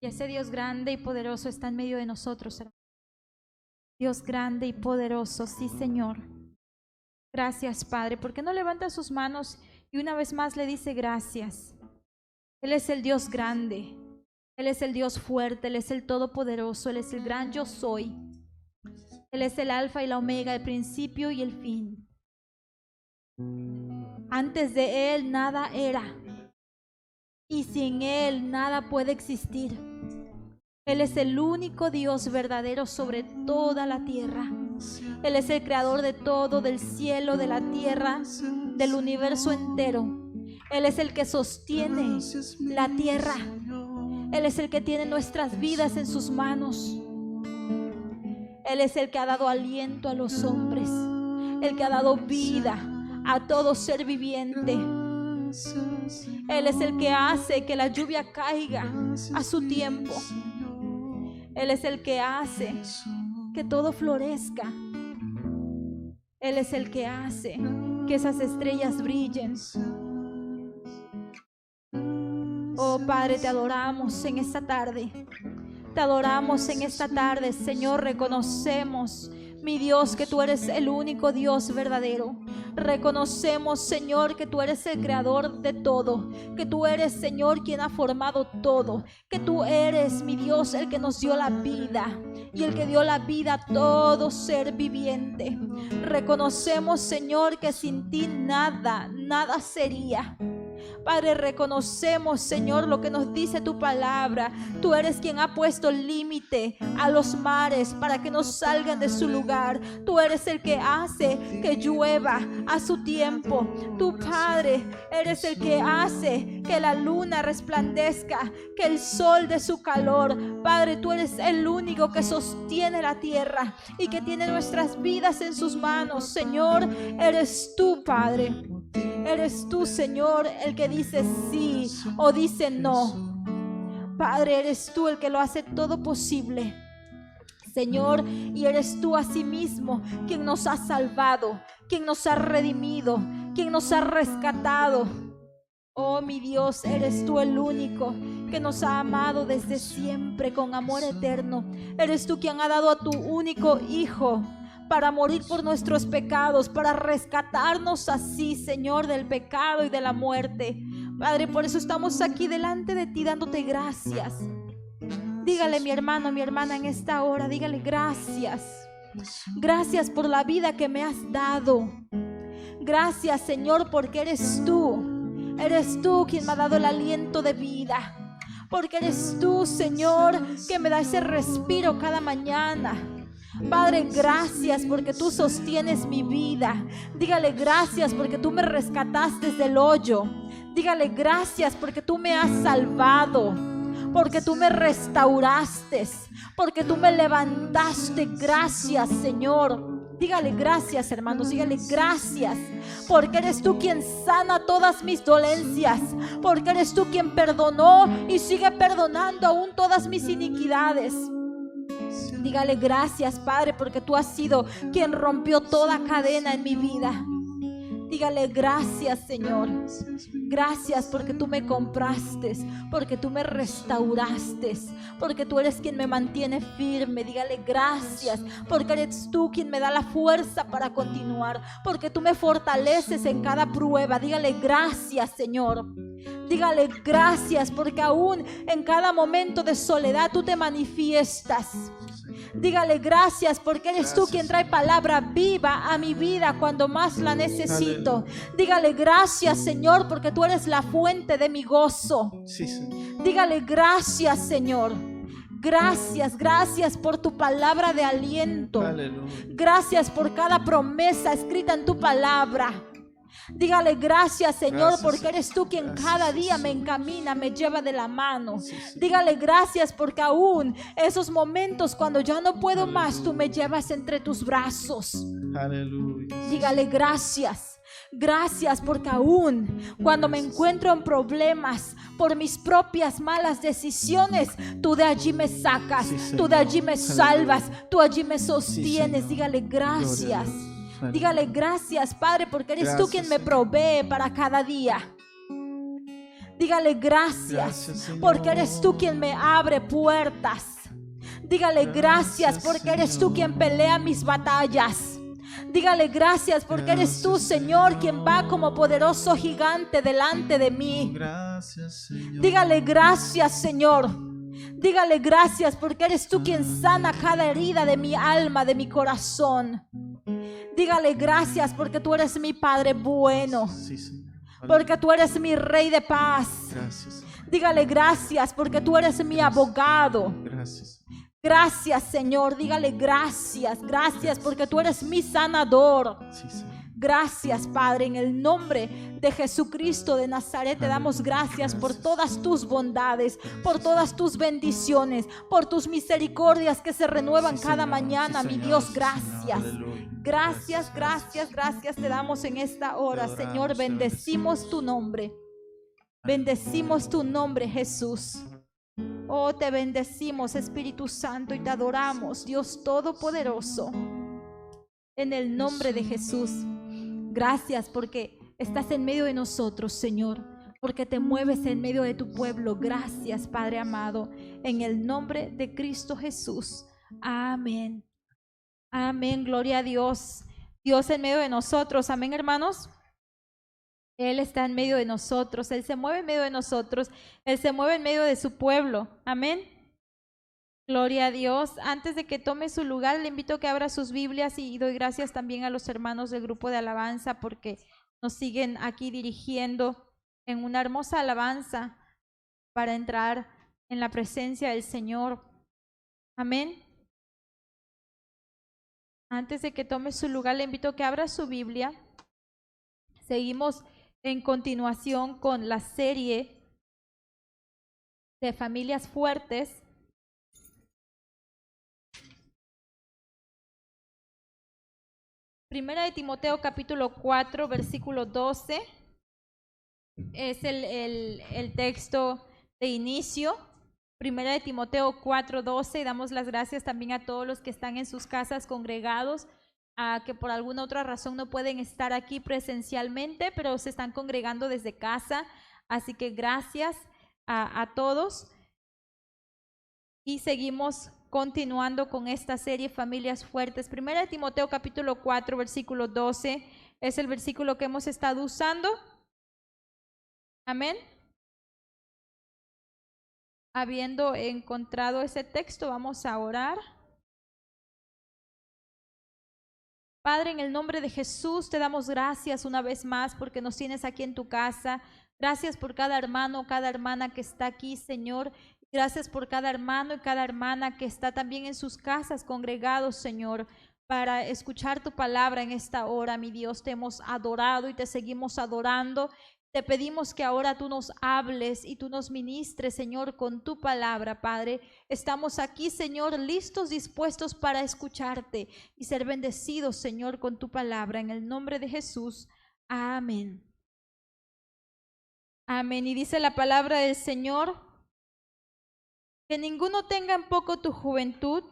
Y ese Dios grande y poderoso está en medio de nosotros, hermano. Dios grande y poderoso, sí, Señor. Gracias, Padre. ¿Por qué no levanta sus manos y una vez más le dice gracias? Él es el Dios grande. Él es el Dios fuerte. Él es el todopoderoso. Él es el gran yo soy. Él es el alfa y la omega, el principio y el fin. Antes de Él nada era. Y sin Él nada puede existir. Él es el único Dios verdadero sobre toda la tierra. Él es el creador de todo, del cielo, de la tierra, del universo entero. Él es el que sostiene la tierra. Él es el que tiene nuestras vidas en sus manos. Él es el que ha dado aliento a los hombres, el que ha dado vida a todo ser viviente. Él es el que hace que la lluvia caiga a su tiempo. Él es el que hace que todo florezca. Él es el que hace que esas estrellas brillen. Oh Padre, te adoramos en esta tarde. Te adoramos en esta tarde, Señor. Reconocemos, mi Dios, que tú eres el único Dios verdadero. Reconocemos, Señor, que tú eres el creador de todo, que tú eres, Señor, quien ha formado todo, que tú eres, mi Dios, el que nos dio la vida y el que dio la vida a todo ser viviente. Reconocemos, Señor, que sin ti nada sería. Padre, reconocemos, Señor, lo que nos dice tu palabra. Tú eres quien ha puesto límite a los mares para que no salgan de su lugar. Tú eres el que hace que llueva a su tiempo. Tu Padre, eres el que hace que la luna resplandezca, que el sol dé su calor. Padre, tú eres el único que sostiene la tierra y que tiene nuestras vidas en sus manos. Señor, eres tú, Padre. Eres tú, Señor, el que dice sí o dice no. Padre, eres tú el que lo hace todo posible, Señor, y eres tú asimismo quien nos ha salvado, quien nos ha redimido, quien nos ha rescatado. Oh, mi Dios, eres tú el único que nos ha amado desde siempre con amor eterno. Eres tú quien ha dado a tu único Hijo para morir por nuestros pecados, para rescatarnos así, Señor, del pecado y de la muerte. Padre, por eso estamos aquí delante de ti dándote gracias. Dígale, mi hermano, mi hermana, en esta hora, dígale gracias. Gracias por la vida que me has dado. Gracias, Señor, porque eres tú. Eres tú quien me ha dado el aliento de vida. Porque eres tú, Señor, que me da ese respiro cada mañana. Padre, gracias porque tú sostienes mi vida. Dígale gracias porque tú me rescataste del hoyo. Dígale gracias porque tú me has salvado, porque tú me restauraste, porque tú me levantaste. Gracias, Señor. Dígale gracias, hermanos, dígale gracias, porque eres tú quien sana todas mis dolencias, porque eres tú quien perdonó y sigue perdonando aún todas mis iniquidades. Dígale gracias, Padre, porque tú has sido quien rompió toda cadena en mi vida. Dígale gracias, Señor. Gracias porque tú me compraste, porque tú me restauraste, porque tú eres quien me mantiene firme. Dígale gracias porque eres tú quien me da la fuerza para continuar, porque tú me fortaleces en cada prueba. Dígale gracias, Señor. Dígale gracias porque aún en cada momento de soledad tú te manifiestas. Dígale gracias porque eres tú quien trae palabra viva a mi vida cuando más la necesito. Dígale gracias, Señor, porque tú eres la fuente de mi gozo. Dígale gracias, Señor. Gracias, gracias por tu palabra de aliento. Gracias por cada promesa escrita en tu palabra. Dígale gracias, Señor, porque eres tú quien cada día me encamina, me lleva de la mano. Dígale gracias porque aún esos momentos cuando ya no puedo más, tú me llevas entre tus brazos. Dígale gracias. Gracias porque aún cuando me encuentro en problemas por mis propias malas decisiones, tú de allí me sacas, tú de allí me salvas, tú allí me sostienes. Dígale gracias. Dígale gracias, Padre, porque eres tú quien me provee para cada día. Dígale gracias porque eres tú quien me abre puertas. Dígale gracias porque eres tú quien pelea mis batallas. Dígale gracias porque eres tú, Señor, quien va como poderoso gigante delante de mí. Dígale gracias, Señor. Dígale gracias porque eres tú quien sana cada herida de mi alma, de mi corazón. Dígale gracias porque tú eres mi Padre bueno. Porque tú eres mi Rey de paz. Dígale gracias porque tú eres mi abogado. Gracias, Señor. Dígale gracias. Gracias porque tú eres mi sanador. Gracias, Padre, en el nombre de Jesucristo de Nazaret te damos gracias por todas tus bondades, por todas tus bendiciones, por tus misericordias que se renuevan cada mañana, mi Dios. Gracias. Gracias, gracias, gracias te damos en esta hora, Señor. Bendecimos tu nombre. Bendecimos tu nombre, Jesús. Oh, te bendecimos, Espíritu Santo, y te adoramos, Dios Todopoderoso. En el nombre de Jesús. Gracias porque estás en medio de nosotros, Señor, porque te mueves en medio de tu pueblo. Gracias, Padre amado, en el nombre de Cristo Jesús. Amén. Amén, gloria a Dios. Dios en medio de nosotros. Amén, hermanos. Él está en medio de nosotros. Él se mueve en medio de nosotros. Él se mueve en medio de su pueblo. Amén. Gloria a Dios. Antes de que tome su lugar, le invito a que abra sus Biblias y doy gracias también a los hermanos del grupo de alabanza porque nos siguen aquí dirigiendo en una hermosa alabanza para entrar en la presencia del Señor. Amén. Antes de que tome su lugar, le invito a que abra su Biblia. Seguimos en continuación con la serie de familias fuertes. Primera de Timoteo capítulo 4, versículo 12, es el texto de inicio. Primera de Timoteo 4, 12, y damos las gracias también a todos los que están en sus casas congregados, que por alguna otra razón no pueden estar aquí presencialmente, pero se están congregando desde casa. Así que gracias a todos. Y seguimos continuando con esta serie Familias Fuertes. Primera de Timoteo capítulo 4, versículo 12 es el versículo que hemos estado usando. Amén. Habiendo encontrado ese texto, vamos a orar. Padre, en el nombre de Jesús te damos gracias una vez más porque nos tienes aquí en tu casa. Gracias por cada hermano, cada hermana que está aquí, Señor. Gracias por cada hermano y cada hermana que está también en sus casas congregados, Señor, para escuchar tu palabra en esta hora. Mi Dios, te hemos adorado y te seguimos adorando. Te pedimos que ahora tú nos hables y tú nos ministres, Señor, con tu palabra, Padre. Estamos aquí, Señor, listos, dispuestos para escucharte y ser bendecidos, Señor, con tu palabra. En el nombre de Jesús. Amén. Amén. Y dice la palabra del Señor: que ninguno tenga en poco tu juventud,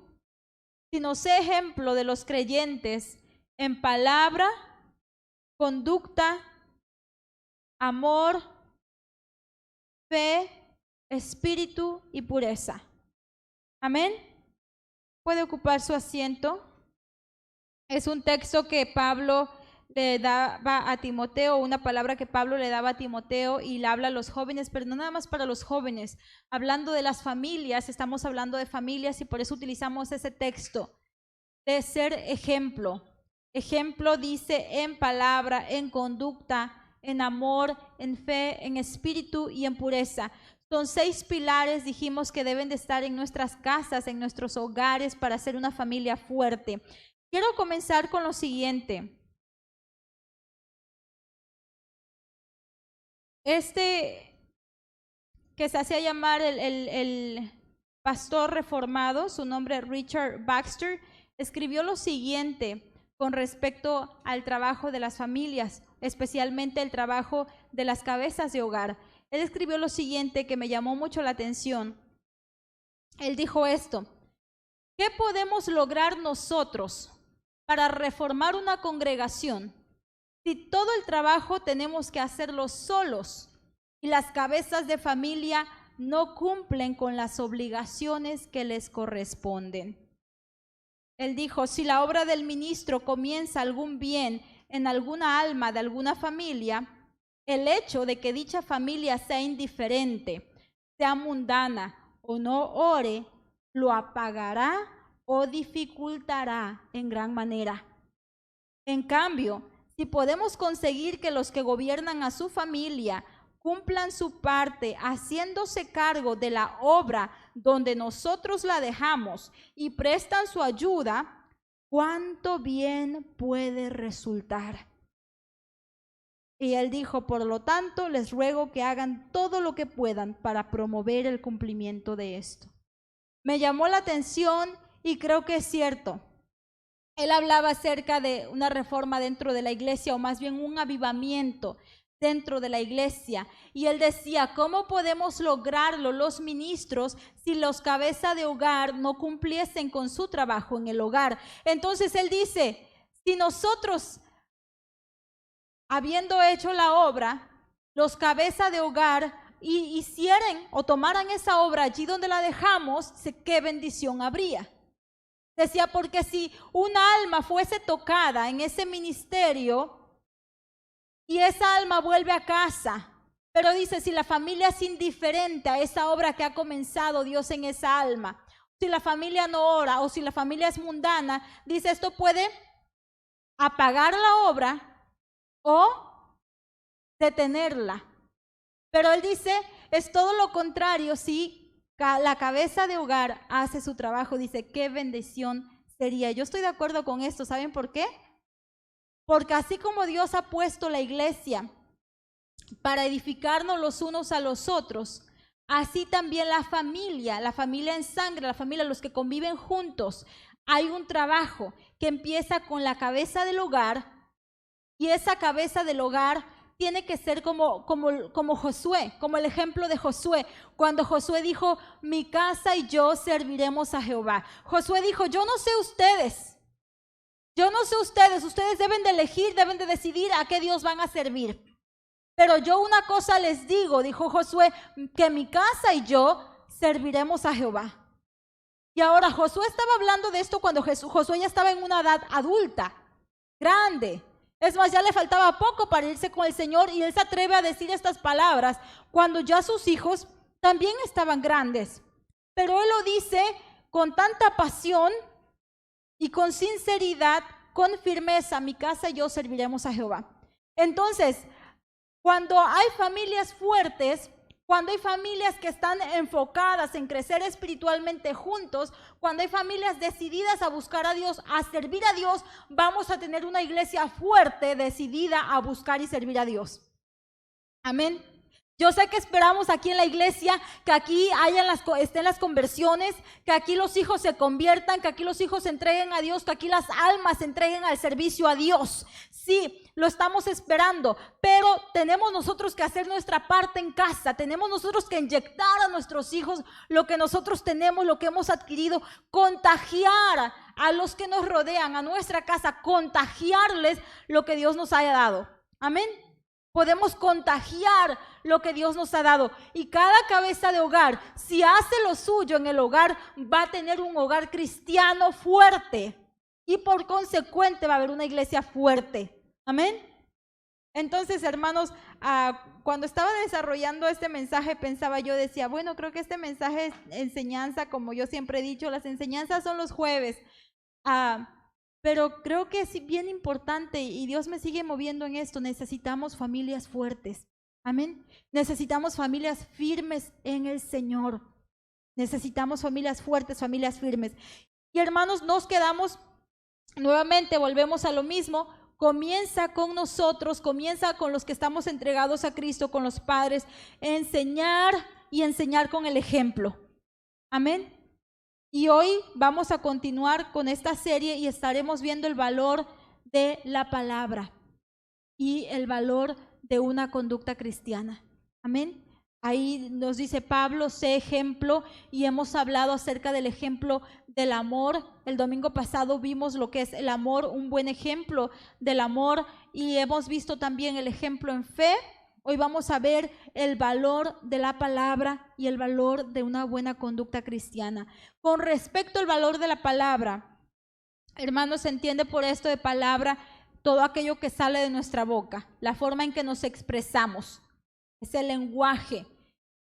sino sé ejemplo de los creyentes en palabra, conducta, amor, fe, espíritu y pureza. Amén. Puede ocupar su asiento. Es un texto que Pablo le daba a Timoteo, una palabra que Pablo le daba a Timoteo y le habla a los jóvenes, pero no nada más para los jóvenes. Hablando de las familias, estamos hablando de familias y por eso utilizamos ese texto de ser ejemplo. Ejemplo dice en palabra, en conducta, en amor, en fe, en espíritu y en pureza. Son 6 pilares, dijimos, que deben de estar en nuestras casas, en nuestros hogares para ser una familia fuerte. Quiero comenzar con lo siguiente. Que se hacía llamar el pastor reformado, su nombre es Richard Baxter, escribió lo siguiente con respecto al trabajo de las familias, especialmente el trabajo de las cabezas de hogar. Él escribió lo siguiente que me llamó mucho la atención. Él dijo esto: ¿qué podemos lograr nosotros para reformar una congregación si todo el trabajo tenemos que hacerlo solos y las cabezas de familia no cumplen con las obligaciones que les corresponden. Él dijo, si la obra del ministro comienza algún bien en alguna alma de alguna familia, el hecho de que dicha familia sea indiferente, sea mundana o no ore, lo apagará o dificultará en gran manera. En cambio, si podemos conseguir que los que gobiernan a su familia cumplan su parte haciéndose cargo de la obra donde nosotros la dejamos y prestan su ayuda, ¿cuánto bien puede resultar? Y él dijo, por lo tanto, les ruego que hagan todo lo que puedan para promover el cumplimiento de esto. Me llamó la atención y creo que es cierto. Él hablaba acerca de una reforma dentro de la iglesia, o más bien un avivamiento dentro de la iglesia. Y él decía, ¿cómo podemos lograrlo los ministros si los cabezas de hogar no cumpliesen con su trabajo en el hogar? Entonces él dice, si nosotros, habiendo hecho la obra, los cabezas de hogar hicieran o tomaran esa obra allí donde la dejamos, ¿qué bendición habría? Decía, porque si una alma fuese tocada en ese ministerio y esa alma vuelve a casa, pero dice, si la familia es indiferente a esa obra que ha comenzado Dios en esa alma, si la familia no ora o si la familia es mundana, dice, esto puede apagar la obra o detenerla. Pero él dice, es todo lo contrario. Si la cabeza de hogar hace su trabajo, dice, qué bendición sería. Yo estoy de acuerdo con esto. ¿Saben por qué? Porque así como Dios ha puesto la iglesia para edificarnos los unos a los otros, así también la familia en sangre, la familia, los que conviven juntos, hay un trabajo que empieza con la cabeza del hogar, y esa cabeza del hogar tiene que ser como Josué, como el ejemplo de Josué. Cuando Josué dijo, mi casa y yo serviremos a Jehová. Josué dijo, yo no sé ustedes, ustedes deben de elegir, deben de decidir a qué Dios van a servir. Pero yo una cosa les digo, dijo Josué, que mi casa y yo serviremos a Jehová. Y ahora Josué estaba hablando de esto cuando Josué ya estaba en una edad adulta, grande. Es más, ya le faltaba poco para irse con el Señor, y él se atreve a decir estas palabras cuando ya sus hijos también estaban grandes. Pero él lo dice con tanta pasión y con sinceridad, con firmeza, mi casa y yo serviremos a Jehová. Entonces, cuando hay familias fuertes, cuando hay familias que están enfocadas en crecer espiritualmente juntos, cuando hay familias decididas a buscar a Dios, a servir a Dios, vamos a tener una iglesia fuerte, decidida a buscar y servir a Dios. Amén. Yo sé que esperamos aquí en la iglesia que aquí estén las conversiones, que aquí los hijos se conviertan, que aquí los hijos se entreguen a Dios, que aquí las almas se entreguen al servicio a Dios. Sí, lo estamos esperando, pero tenemos nosotros que hacer nuestra parte en casa, tenemos nosotros que inyectar a nuestros hijos lo que nosotros tenemos, lo que hemos adquirido, contagiar a los que nos rodean, a nuestra casa, contagiarles lo que Dios nos haya dado. Amén. Podemos contagiar lo que Dios nos ha dado. Y cada cabeza de hogar, si hace lo suyo en el hogar, va a tener un hogar cristiano fuerte. Y por consecuente va a haber una iglesia fuerte. Amén. Entonces, hermanos, cuando estaba desarrollando este mensaje, pensaba yo, decía, bueno, creo que este mensaje es enseñanza, como yo siempre he dicho, las enseñanzas son los jueves. Pero creo que es bien importante, y Dios me sigue moviendo en esto, necesitamos familias fuertes. Amén. Necesitamos familias firmes en el Señor. Necesitamos familias fuertes, familias firmes. Y hermanos, nos quedamos, nuevamente volvemos a lo mismo. Comienza con nosotros, comienza con los que estamos entregados a Cristo, con los padres, enseñar y enseñar con el ejemplo. Amén. Y hoy vamos a continuar con esta serie y estaremos viendo el valor de la palabra y el valor de una conducta cristiana. Amén. Ahí nos dice Pablo, sé ejemplo, y hemos hablado acerca del ejemplo del amor. El domingo pasado vimos lo que es el amor, un buen ejemplo del amor, y hemos visto también el ejemplo en fe. Hoy vamos a ver el valor de la palabra y el valor de una buena conducta cristiana. Con respecto al valor de la palabra, hermanos, se entiende por esto de palabra todo aquello que sale de nuestra boca, la forma en que nos expresamos, es el lenguaje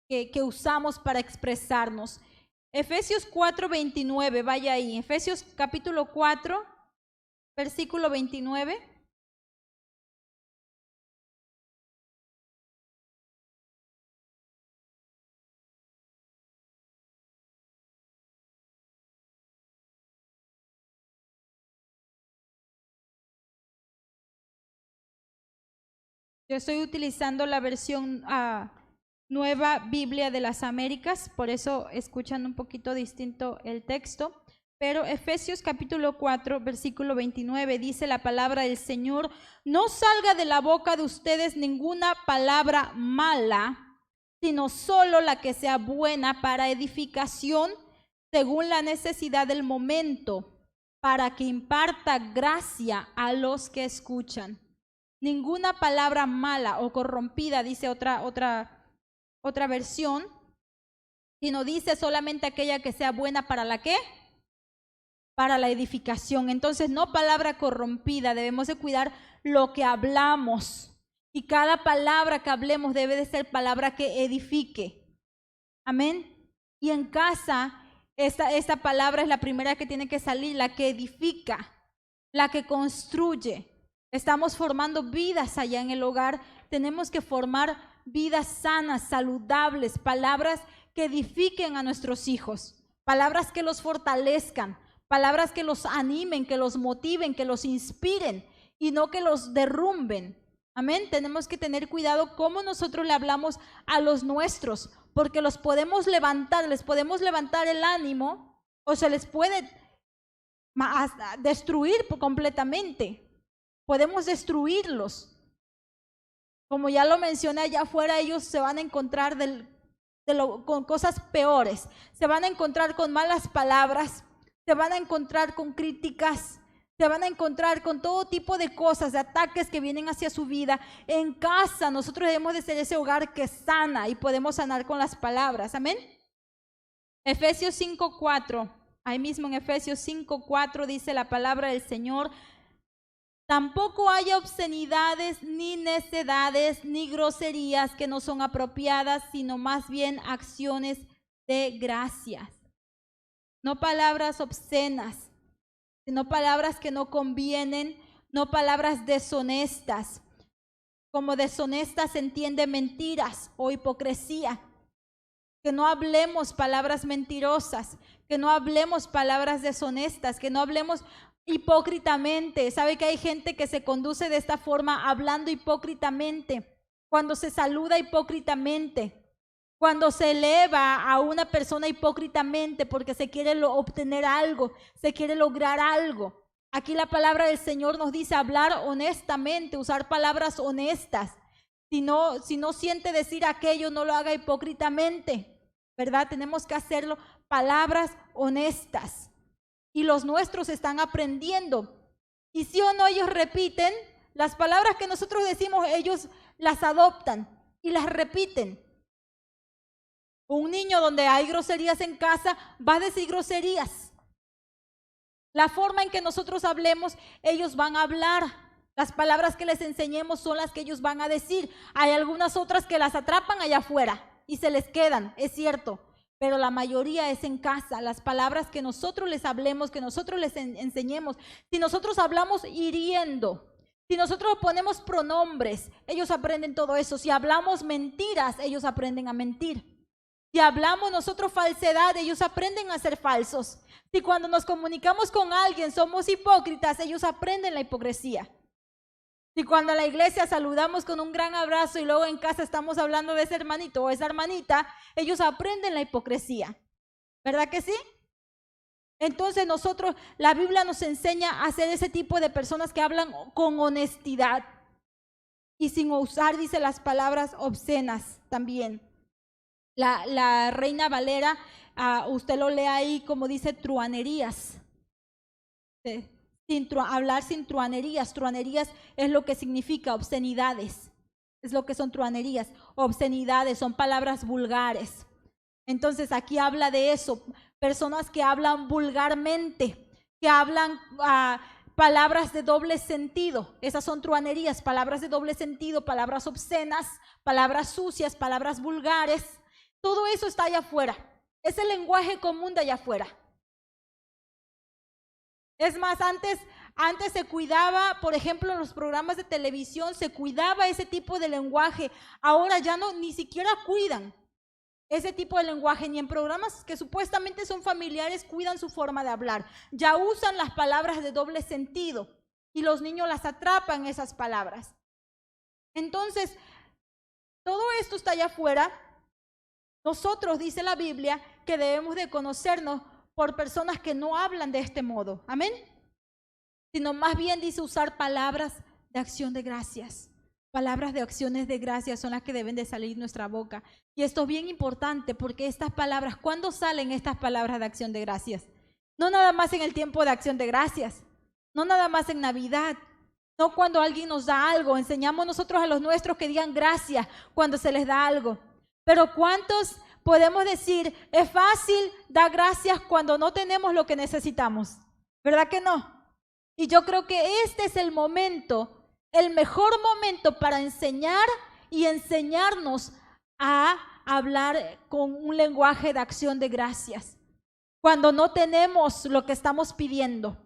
que usamos para expresarnos. Efesios 4:29, vaya ahí, Efesios capítulo 4, versículo 29. Yo estoy utilizando la versión Nueva Biblia de las Américas, por eso escuchan un poquito distinto el texto. Pero Efesios capítulo 4, versículo 29, dice la palabra del Señor: no salga de la boca de ustedes ninguna palabra mala, sino solo la que sea buena para edificación, según la necesidad del momento, para que imparta gracia a los que escuchan. Ninguna palabra mala o corrompida, dice otra versión, sino dice solamente aquella que sea buena para la ¿qué? Para la edificación. Entonces, no palabra corrompida, debemos de cuidar lo que hablamos. Y cada palabra que hablemos debe de ser palabra que edifique. Amén. Y en casa, esta palabra es la primera que tiene que salir, la que edifica, la que construye. Estamos formando vidas allá en el hogar. Tenemos que formar vidas sanas, saludables, palabras que edifiquen a nuestros hijos, palabras que los fortalezcan, palabras que los animen, que los motiven, que los inspiren y no que los derrumben. Amén. Tenemos que tener cuidado cómo nosotros le hablamos a los nuestros, porque los podemos levantar, les podemos levantar el ánimo o se les puede destruir completamente. Podemos destruirlos. Como ya lo mencioné, allá afuera ellos se van a encontrar con cosas peores. Se van a encontrar con malas palabras, se van a encontrar con críticas, se van a encontrar con todo tipo de cosas, de ataques que vienen hacia su vida. En casa nosotros debemos de ser ese hogar que sana y podemos sanar con las palabras. Amén. Efesios 5:4, ahí mismo en Efesios 5:4 dice la palabra del Señor: tampoco haya obscenidades, ni necedades, ni groserías que no son apropiadas, sino más bien acciones de gracias. No palabras obscenas, sino palabras que no convienen, no palabras deshonestas. Como deshonestas se entiende mentiras o hipocresía. Que no hablemos palabras mentirosas, que no hablemos palabras deshonestas, que no hablemos hipócritamente. ¿Sabe que hay gente que se conduce de esta forma, hablando hipócritamente? Cuando se saluda hipócritamente, cuando se eleva a una persona hipócritamente porque se quiere obtener algo, se quiere lograr algo. Aquí la palabra del Señor nos dice hablar honestamente, usar palabras honestas. Si no siente decir aquello, no lo haga hipócritamente, ¿verdad? Tenemos que hacerlo palabras honestas. Y los nuestros están aprendiendo. Y sí o no, ellos repiten las palabras que nosotros decimos, ellos las adoptan y las repiten. Un niño donde hay groserías en casa va a decir groserías. La forma en que nosotros hablemos, ellos van a hablar. Las palabras que les enseñemos son las que ellos van a decir. Hay algunas otras que las atrapan allá afuera y se les quedan, es cierto. Pero la mayoría es en casa. Las palabras que nosotros les hablemos, que nosotros les enseñemos. Si nosotros hablamos hiriendo, si nosotros ponemos pronombres, ellos aprenden todo eso. Si hablamos mentiras, ellos aprenden a mentir. Si hablamos nosotros falsedad, ellos aprenden a ser falsos. Si cuando nos comunicamos con alguien somos hipócritas, ellos aprenden la hipocresía. Si cuando a la iglesia saludamos con un gran abrazo y luego en casa estamos hablando de ese hermanito o esa hermanita, ellos aprenden la hipocresía. ¿Verdad que sí? Entonces nosotros, la Biblia nos enseña a ser ese tipo de personas que hablan con honestidad y sin usar, dice, las palabras obscenas también. La Reina Valera, usted lo lee ahí como dice truanerías. Sí. Hablar sin truanerías. Truanerías es lo que significa obscenidades. Es lo que son truanerías. Obscenidades son palabras vulgares. Entonces aquí habla de eso. Personas que hablan vulgarmente, que hablan palabras de doble sentido. Esas son truanerías, palabras de doble sentido, palabras obscenas, palabras sucias, palabras vulgares. Todo eso está allá afuera. Es el lenguaje común de allá afuera. Es más, antes se cuidaba, por ejemplo, en los programas de televisión se cuidaba ese tipo de lenguaje. Ahora ya no, ni siquiera cuidan ese tipo de lenguaje, ni en programas que supuestamente son familiares cuidan su forma de hablar. Ya usan las palabras de doble sentido y los niños las atrapan esas palabras. Entonces, todo esto está allá afuera. Nosotros, dice la Biblia, que debemos de conocernos por personas que no hablan de este modo. Amén. Sino más bien dice usar palabras de acción de gracias. Palabras de acciones de gracias son las que deben de salir de nuestra boca. Y esto es bien importante porque estas palabras, ¿cuándo salen estas palabras de acción de gracias? No nada más en el tiempo de acción de gracias. No nada más en Navidad. No cuando alguien nos da algo. Enseñamos nosotros a los nuestros que digan gracias cuando se les da algo. Pero ¿cuántos podemos decir, es fácil dar gracias cuando no tenemos lo que necesitamos? ¿Verdad que no? Y yo creo que este es el momento, el mejor momento para enseñar y enseñarnos a hablar con un lenguaje de acción de gracias. Cuando no tenemos lo que estamos pidiendo.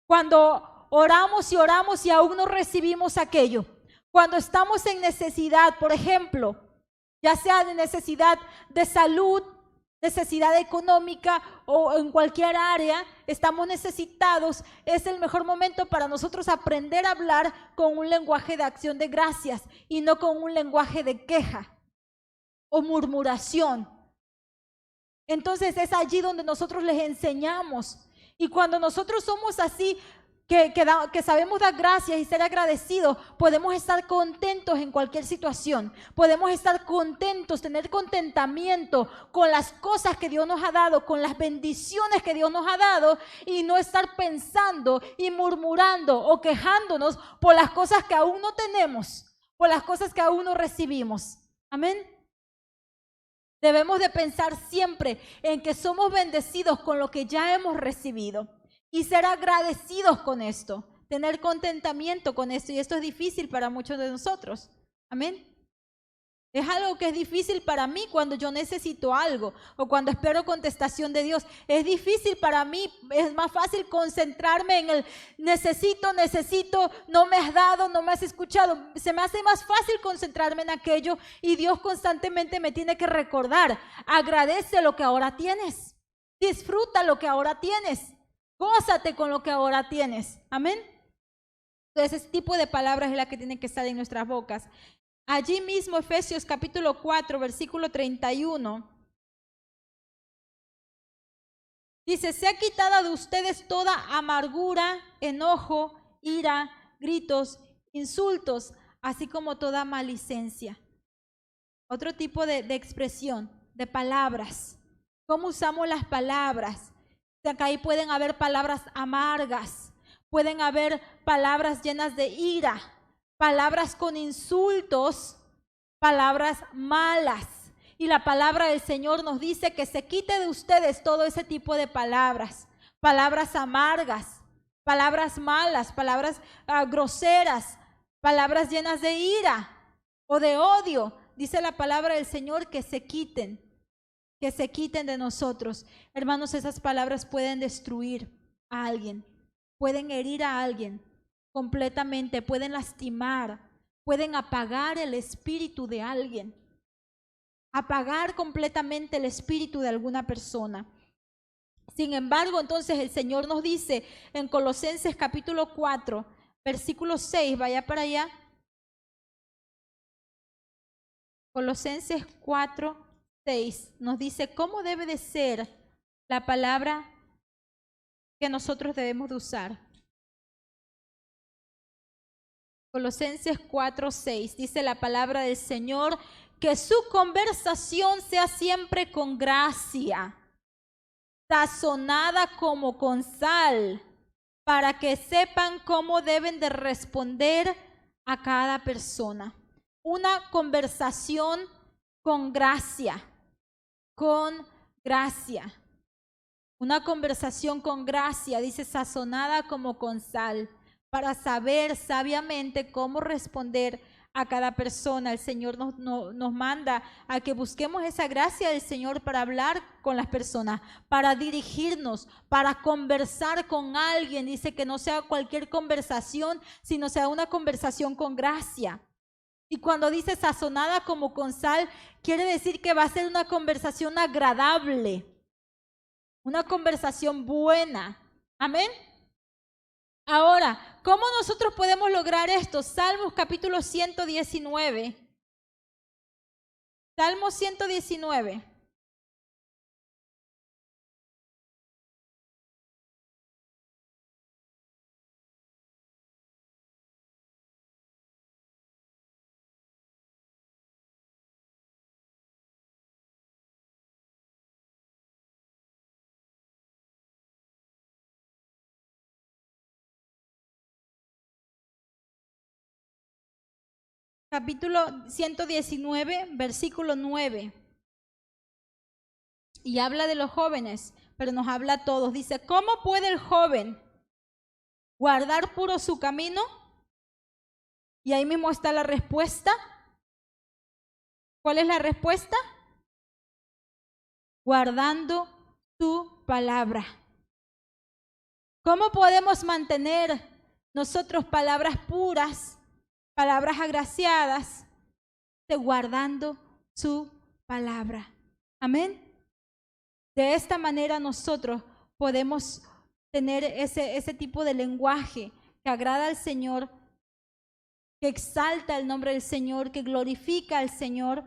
Cuando oramos y aún no recibimos aquello. Cuando estamos en necesidad, por ejemplo, ya sea de necesidad de salud, necesidad económica o en cualquier área, estamos necesitados, es el mejor momento para nosotros aprender a hablar con un lenguaje de acción de gracias y no con un lenguaje de queja o murmuración. Entonces es allí donde nosotros les enseñamos. Y cuando nosotros somos así, que sabemos dar gracias y ser agradecidos, podemos estar contentos en cualquier situación. Podemos estar contentos, tener contentamiento con las cosas que Dios nos ha dado, con las bendiciones que Dios nos ha dado y no estar pensando y murmurando o quejándonos por las cosas que aún no tenemos, por las cosas que aún no recibimos. Amén. Debemos de pensar siempre en que somos bendecidos con lo que ya hemos recibido. Y ser agradecidos con esto, tener contentamiento con esto. Y esto es difícil para muchos de nosotros. Amén. Es algo que es difícil para mí cuando yo necesito algo o cuando espero contestación de Dios. Es difícil para mí, es más fácil concentrarme en el necesito, no me has dado, no me has escuchado. Se me hace más fácil concentrarme en aquello y Dios constantemente me tiene que recordar. Agradece lo que ahora tienes. Disfruta lo que ahora tienes. Gózate con lo que ahora tienes. Amén. Entonces, ese tipo de palabras es la que tiene que estar en nuestras bocas. Allí mismo, Efesios capítulo 4, versículo 31. Dice, sea quitada de ustedes toda amargura, enojo, ira, gritos, insultos, así como toda maledicencia. Otro tipo de expresión, de palabras. ¿Cómo usamos las palabras? Acá ahí pueden haber palabras amargas, pueden haber palabras llenas de ira, palabras con insultos, palabras malas. Y la palabra del Señor nos dice que se quite de ustedes todo ese tipo de palabras, palabras amargas, palabras malas, palabras groseras, palabras llenas de ira o de odio. Dice la palabra del Señor que se quiten de nosotros. Hermanos, esas palabras pueden destruir a alguien, pueden herir a alguien completamente, pueden lastimar, pueden apagar el espíritu de alguien, apagar completamente el espíritu de alguna persona. Sin embargo, entonces el Señor nos dice en Colosenses capítulo 4, versículo 6, vaya para allá. Colosenses 4, 6 nos dice cómo debe de ser la palabra que nosotros debemos de usar. Colosenses 4, 6 dice la palabra del Señor, que su conversación sea siempre con gracia, sazonada como con sal, para que sepan cómo deben de responder a cada persona. una conversación con gracia, con gracia. Una conversación con gracia, dice, sazonada como con sal, para saber sabiamente cómo responder a cada persona. El Señor nos manda a que busquemos esa gracia del Señor para hablar con las personas, para dirigirnos, para conversar con alguien. Dice que no sea cualquier conversación, sino sea una conversación con gracia. Y cuando dice sazonada como con sal, quiere decir que va a ser una conversación agradable, una conversación buena. Amén. Ahora, ¿cómo nosotros podemos lograr esto? Salmos capítulo 119. Salmo 119. Capítulo 119, versículo 9. Y habla de los jóvenes, pero nos habla a todos. Dice, ¿cómo puede el joven guardar puro su camino? Y ahí mismo está la respuesta. ¿Cuál es la respuesta? Guardando tu palabra. ¿Cómo podemos mantener nosotros palabras puras, palabras agraciadas, guardando su palabra? Amén. De esta manera nosotros podemos tener ese tipo de lenguaje que agrada al Señor, que exalta el nombre del Señor, que glorifica al Señor,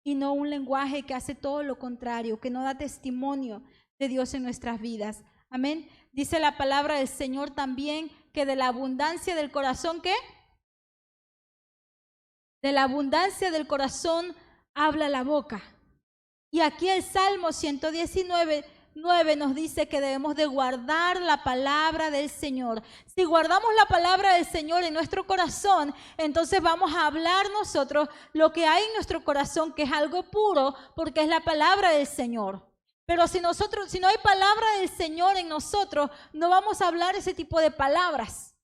y no un lenguaje que hace todo lo contrario, que no da testimonio de Dios en nuestras vidas. Amén. Dice la palabra del Señor también que de la abundancia del corazón, ¿qué? De la abundancia del corazón habla la boca. Y aquí el Salmo 119, 9 nos dice que debemos de guardar la palabra del Señor. Si guardamos la palabra del Señor en nuestro corazón, entonces vamos a hablar nosotros lo que hay en nuestro corazón, que es algo puro, porque es la palabra del Señor. Pero si no hay palabra del Señor en nosotros, no vamos a hablar ese tipo de palabras.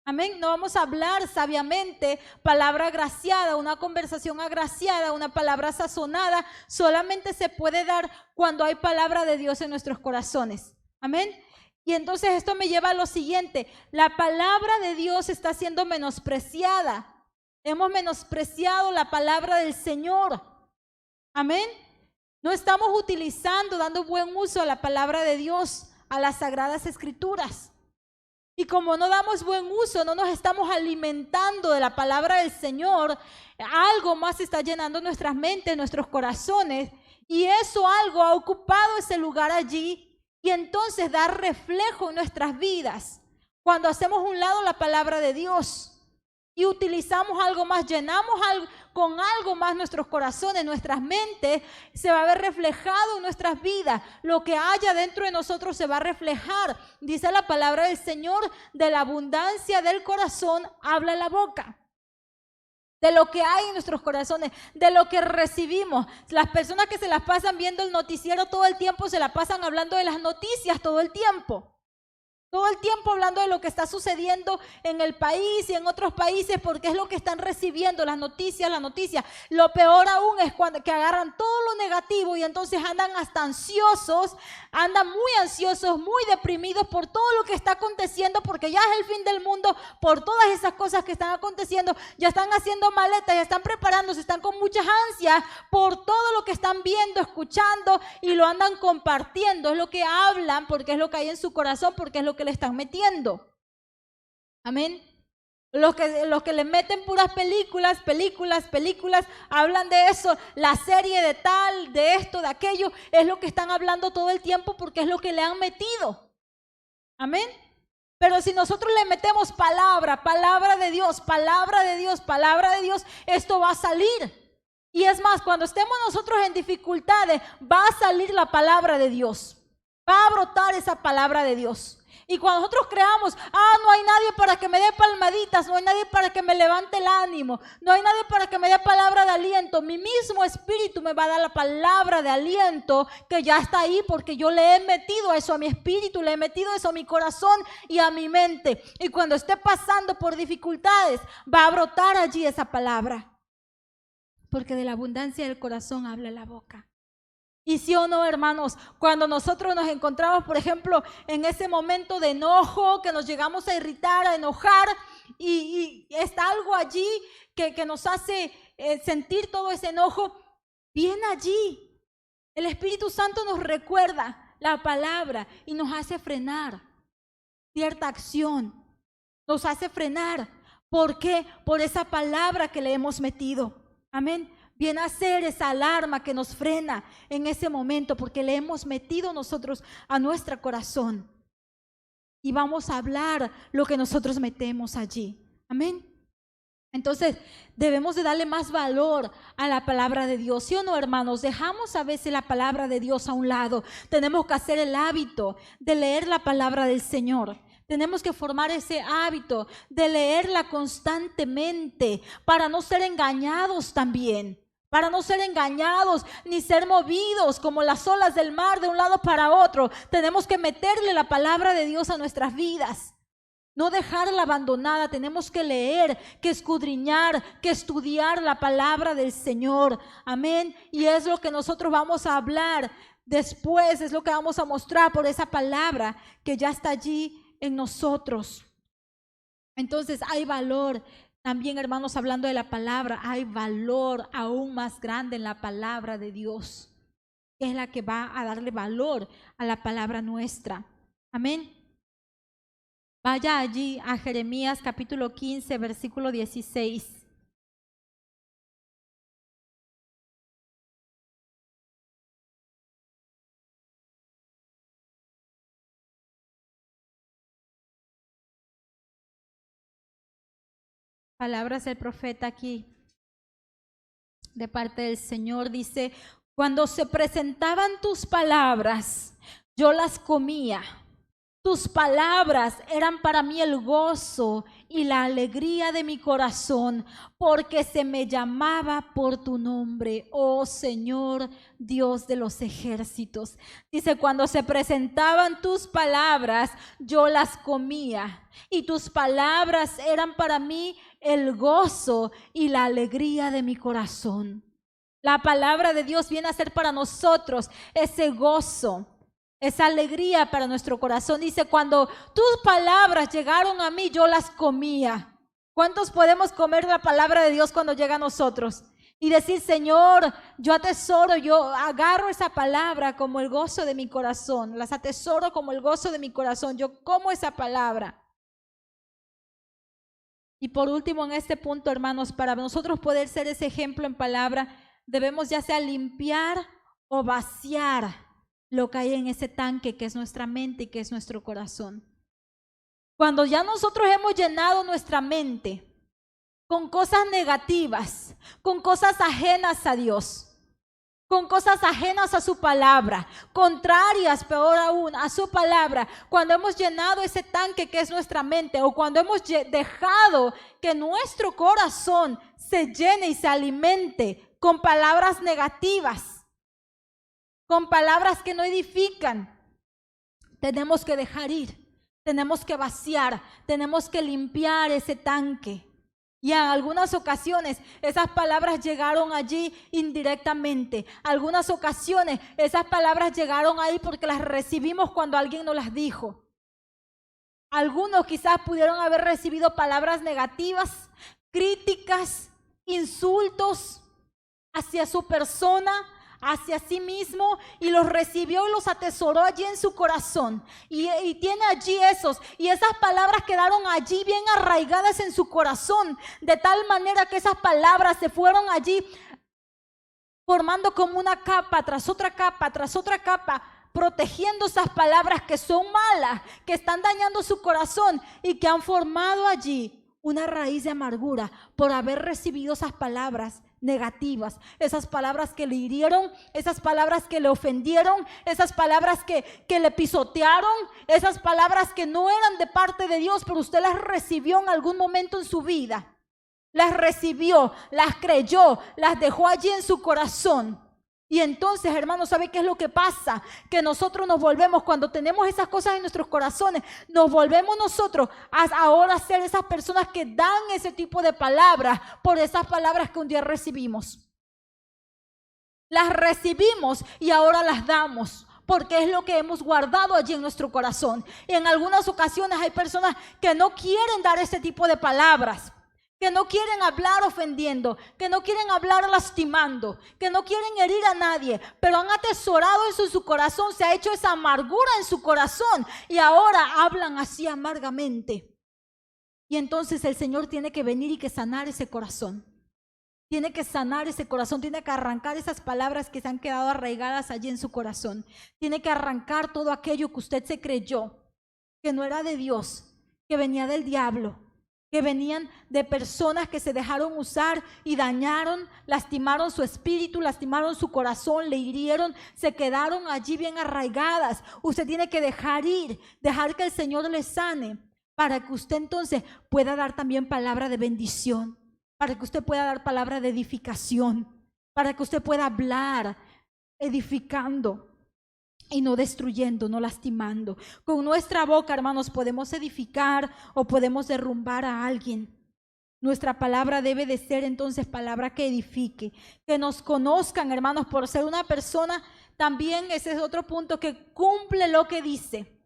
Amén. No vamos a hablar sabiamente, palabra agraciada, una conversación agraciada, una palabra sazonada. Solamente se puede dar cuando hay palabra de Dios en nuestros corazones. Amén. Y entonces esto me lleva a lo siguiente. La palabra de Dios está siendo menospreciada. Hemos menospreciado la palabra del Señor. Amén. No estamos utilizando, dando buen uso a la palabra de Dios, a las sagradas escrituras. Y como no damos buen uso, no nos estamos alimentando de la palabra del Señor, algo más está llenando nuestras mentes, nuestros corazones, y eso algo ha ocupado ese lugar allí, y entonces da reflejo en nuestras vidas. Cuando hacemos a un lado la palabra de Dios y utilizamos algo más, llenamos con algo más nuestros corazones, nuestras mentes, se va a ver reflejado en nuestras vidas. Lo que haya dentro de nosotros se va a reflejar. Dice la palabra del Señor, de la abundancia del corazón habla la boca. De lo que hay en nuestros corazones, de lo que recibimos. Las personas que se las pasan viendo el noticiero todo el tiempo, se la pasan hablando de las noticias todo el tiempo. Todo el tiempo hablando de lo que está sucediendo en el país y en otros países, porque es lo que están recibiendo, las noticias. Lo peor aún es cuando que agarran todo lo negativo y entonces andan hasta ansiosos, andan muy ansiosos, muy deprimidos por todo lo que está aconteciendo, porque ya es el fin del mundo, por todas esas cosas que están aconteciendo. Ya están haciendo maletas, ya están preparándose, están con muchas ansias por todo lo que están viendo, escuchando, y lo andan compartiendo. Es lo que hablan, porque es lo que hay en su corazón, porque es lo que le están metiendo. Amén. Los que le meten puras películas, hablan de eso, la serie de tal, de esto, de aquello, es lo que están hablando todo el tiempo, porque es lo que le han metido. Amén. Pero si nosotros le metemos palabra de Dios, esto va a salir. Y es más, cuando estemos nosotros en dificultades, va a salir la palabra de Dios. va a brotar esa palabra de Dios. Y cuando nosotros creamos, no hay nadie para que me dé palmaditas, no hay nadie para que me levante el ánimo, no hay nadie para que me dé palabra de aliento, mi mismo espíritu me va a dar la palabra de aliento que ya está ahí, porque yo le he metido eso a mi espíritu, le he metido eso a mi corazón y a mi mente. Y cuando esté pasando por dificultades, va a brotar allí esa palabra, porque de la abundancia del corazón habla la boca. Y sí o no, hermanos, cuando nosotros nos encontramos, por ejemplo, en ese momento de enojo, que nos llegamos a irritar, a enojar, y está algo allí que nos hace sentir todo ese enojo, viene allí. El Espíritu Santo nos recuerda la palabra y nos hace frenar cierta acción. Nos hace frenar. ¿Por qué? Por esa palabra que le hemos metido. Amén. Viene a ser esa alarma que nos frena en ese momento, porque le hemos metido nosotros a nuestro corazón. Y vamos a hablar lo que nosotros metemos allí. Amén. Entonces, debemos de darle más valor a la palabra de Dios. ¿Sí o no, hermanos? Dejamos a veces la palabra de Dios a un lado. Tenemos que hacer el hábito de leer la palabra del Señor. Tenemos que formar ese hábito de leerla constantemente para no ser engañados también. Para no ser engañados ni ser movidos como las olas del mar de un lado para otro. Tenemos que meterle la palabra de Dios a nuestras vidas. No dejarla abandonada. Tenemos que leer, que escudriñar, que estudiar la palabra del Señor. Amén. Y es lo que nosotros vamos a hablar después. Es lo que vamos a mostrar por esa palabra que ya está allí en nosotros. Entonces hay valor. También, hermanos, hablando de la palabra, hay valor aún más grande en la palabra de Dios, que es la que va a darle valor a la palabra nuestra. Amén. Vaya allí a Jeremías capítulo 15, versículo 16. Palabras del profeta aquí, de parte del Señor, dice: cuando se presentaban tus palabras, yo las comía. Tus palabras eran para mí el gozo y la alegría de mi corazón, porque se me llamaba por tu nombre, oh Señor, Dios de los ejércitos. Dice: cuando se presentaban tus palabras, yo las comía, y tus palabras eran para mí el gozo y la alegría de mi corazón. La palabra de Dios viene a ser para nosotros ese gozo, esa alegría para nuestro corazón. Dice: cuando tus palabras llegaron a mí, yo las comía. ¿Cuántos podemos comer la palabra de Dios cuando llega a nosotros? Y decir: Señor, yo atesoro, yo agarro esa palabra como el gozo de mi corazón. Las atesoro como el gozo de mi corazón. Yo como esa palabra. Y por último, en este punto, hermanos, para nosotros poder ser ese ejemplo en palabra, debemos ya sea limpiar o vaciar lo que hay en ese tanque que es nuestra mente y que es nuestro corazón. Cuando ya nosotros hemos llenado nuestra mente con cosas negativas, con cosas ajenas a Dios, con cosas ajenas a su palabra, contrarias, peor aún, a su palabra, cuando hemos llenado ese tanque que es nuestra mente, o cuando hemos dejado que nuestro corazón se llene y se alimente con palabras negativas, con palabras que no edifican, tenemos que dejar ir, tenemos que vaciar, tenemos que limpiar ese tanque. Y en algunas ocasiones esas palabras llegaron allí indirectamente. Algunas ocasiones esas palabras llegaron ahí porque las recibimos cuando alguien nos las dijo. Algunos quizás pudieron haber recibido palabras negativas, críticas, insultos hacia su persona, hacia sí mismo, y los recibió y los atesoró allí en su corazón, y tiene allí esos, y esas palabras quedaron allí bien arraigadas en su corazón, de tal manera que esas palabras se fueron allí formando como una capa tras otra capa, tras otra capa, protegiendo esas palabras que son malas, que están dañando su corazón y que han formado allí una raíz de amargura por haber recibido esas palabras negativas, esas palabras que le hirieron, esas palabras que le ofendieron, esas palabras que le pisotearon, esas palabras que no eran de parte de Dios, pero usted las recibió en algún momento en su vida. Las recibió, las creyó, las dejó allí en su corazón. Y entonces, hermanos, ¿sabe qué es lo que pasa? Que nosotros nos volvemos, cuando tenemos esas cosas en nuestros corazones, nos volvemos nosotros ahora a ser esas personas que dan ese tipo de palabras por esas palabras que un día recibimos. Las recibimos y ahora las damos, porque es lo que hemos guardado allí en nuestro corazón. Y en algunas ocasiones hay personas que no quieren dar ese tipo de palabras, que no quieren hablar ofendiendo, que no quieren hablar lastimando, que no quieren herir a nadie, pero han atesorado eso en su corazón, se ha hecho esa amargura en su corazón y ahora hablan así amargamente. Y entonces el Señor tiene que venir y que sanar ese corazón. Tiene que sanar ese corazón, tiene que arrancar esas palabras que se han quedado arraigadas allí en su corazón. Tiene que arrancar todo aquello que usted se creyó, que no era de Dios, que venía del diablo, que venían de personas que se dejaron usar y dañaron, lastimaron su espíritu, lastimaron su corazón, le hirieron, se quedaron allí bien arraigadas. Usted tiene que dejar ir, dejar que el Señor le sane, para que usted entonces pueda dar también palabra de bendición, para que usted pueda dar palabra de edificación, para que usted pueda hablar edificando y no destruyendo, no lastimando. Con nuestra boca, hermanos, podemos edificar o podemos derrumbar a alguien. Nuestra palabra debe de ser entonces palabra que edifique, que nos conozcan, hermanos, por ser una persona. También ese es otro punto, que cumple lo que dice.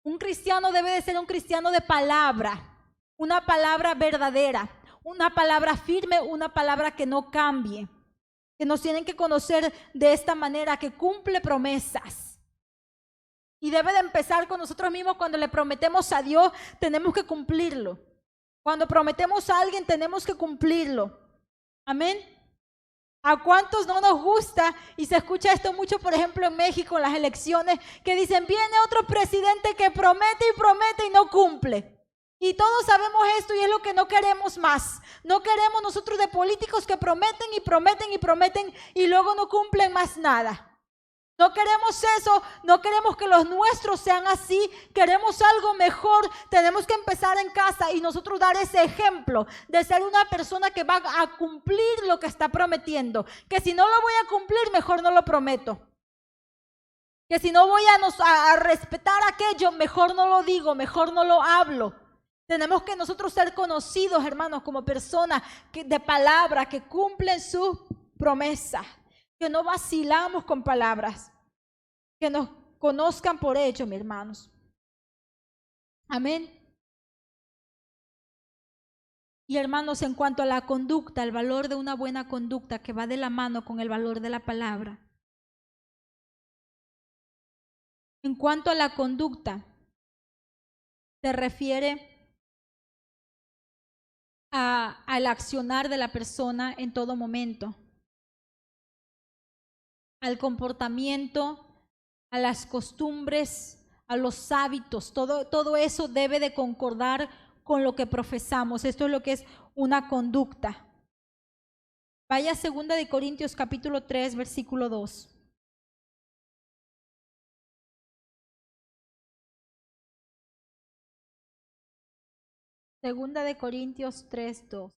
Un cristiano debe de ser un cristiano de palabra, una palabra verdadera, una palabra firme, una palabra que no cambie, que nos tienen que conocer de esta manera, que cumple promesas. Y debe de empezar con nosotros mismos. Cuando le prometemos a Dios, tenemos que cumplirlo. Cuando prometemos a alguien, tenemos que cumplirlo. Amén. ¿A cuántos no nos gusta? Y se escucha esto mucho, por ejemplo, en México, en las elecciones, que dicen, viene otro presidente que promete y promete y no cumple. Y todos sabemos esto y es lo que no queremos más. No queremos nosotros de políticos que prometen y prometen y prometen y luego no cumplen más nada. No queremos eso, no queremos que los nuestros sean así, queremos algo mejor. Tenemos que empezar en casa y nosotros dar ese ejemplo de ser una persona que va a cumplir lo que está prometiendo. Que si no lo voy a cumplir, mejor no lo prometo. Que si no voy a respetar aquello, mejor no lo digo, mejor no lo hablo. Tenemos que nosotros ser conocidos, hermanos, como personas de palabra que cumplen su promesa. Que no vacilamos con palabras, que nos conozcan por ello, mis hermanos. Amén. Y hermanos, en cuanto a la conducta, el valor de una buena conducta que va de la mano con el valor de la palabra. En cuanto a la conducta, se refiere al accionar de la persona en todo momento, al comportamiento, a las costumbres, a los hábitos. Todo eso debe de concordar con lo que profesamos. Esto es lo que es una conducta. Vaya a 2 de Corintios capítulo 3, versículo 2. Segunda de Corintios 3, 2.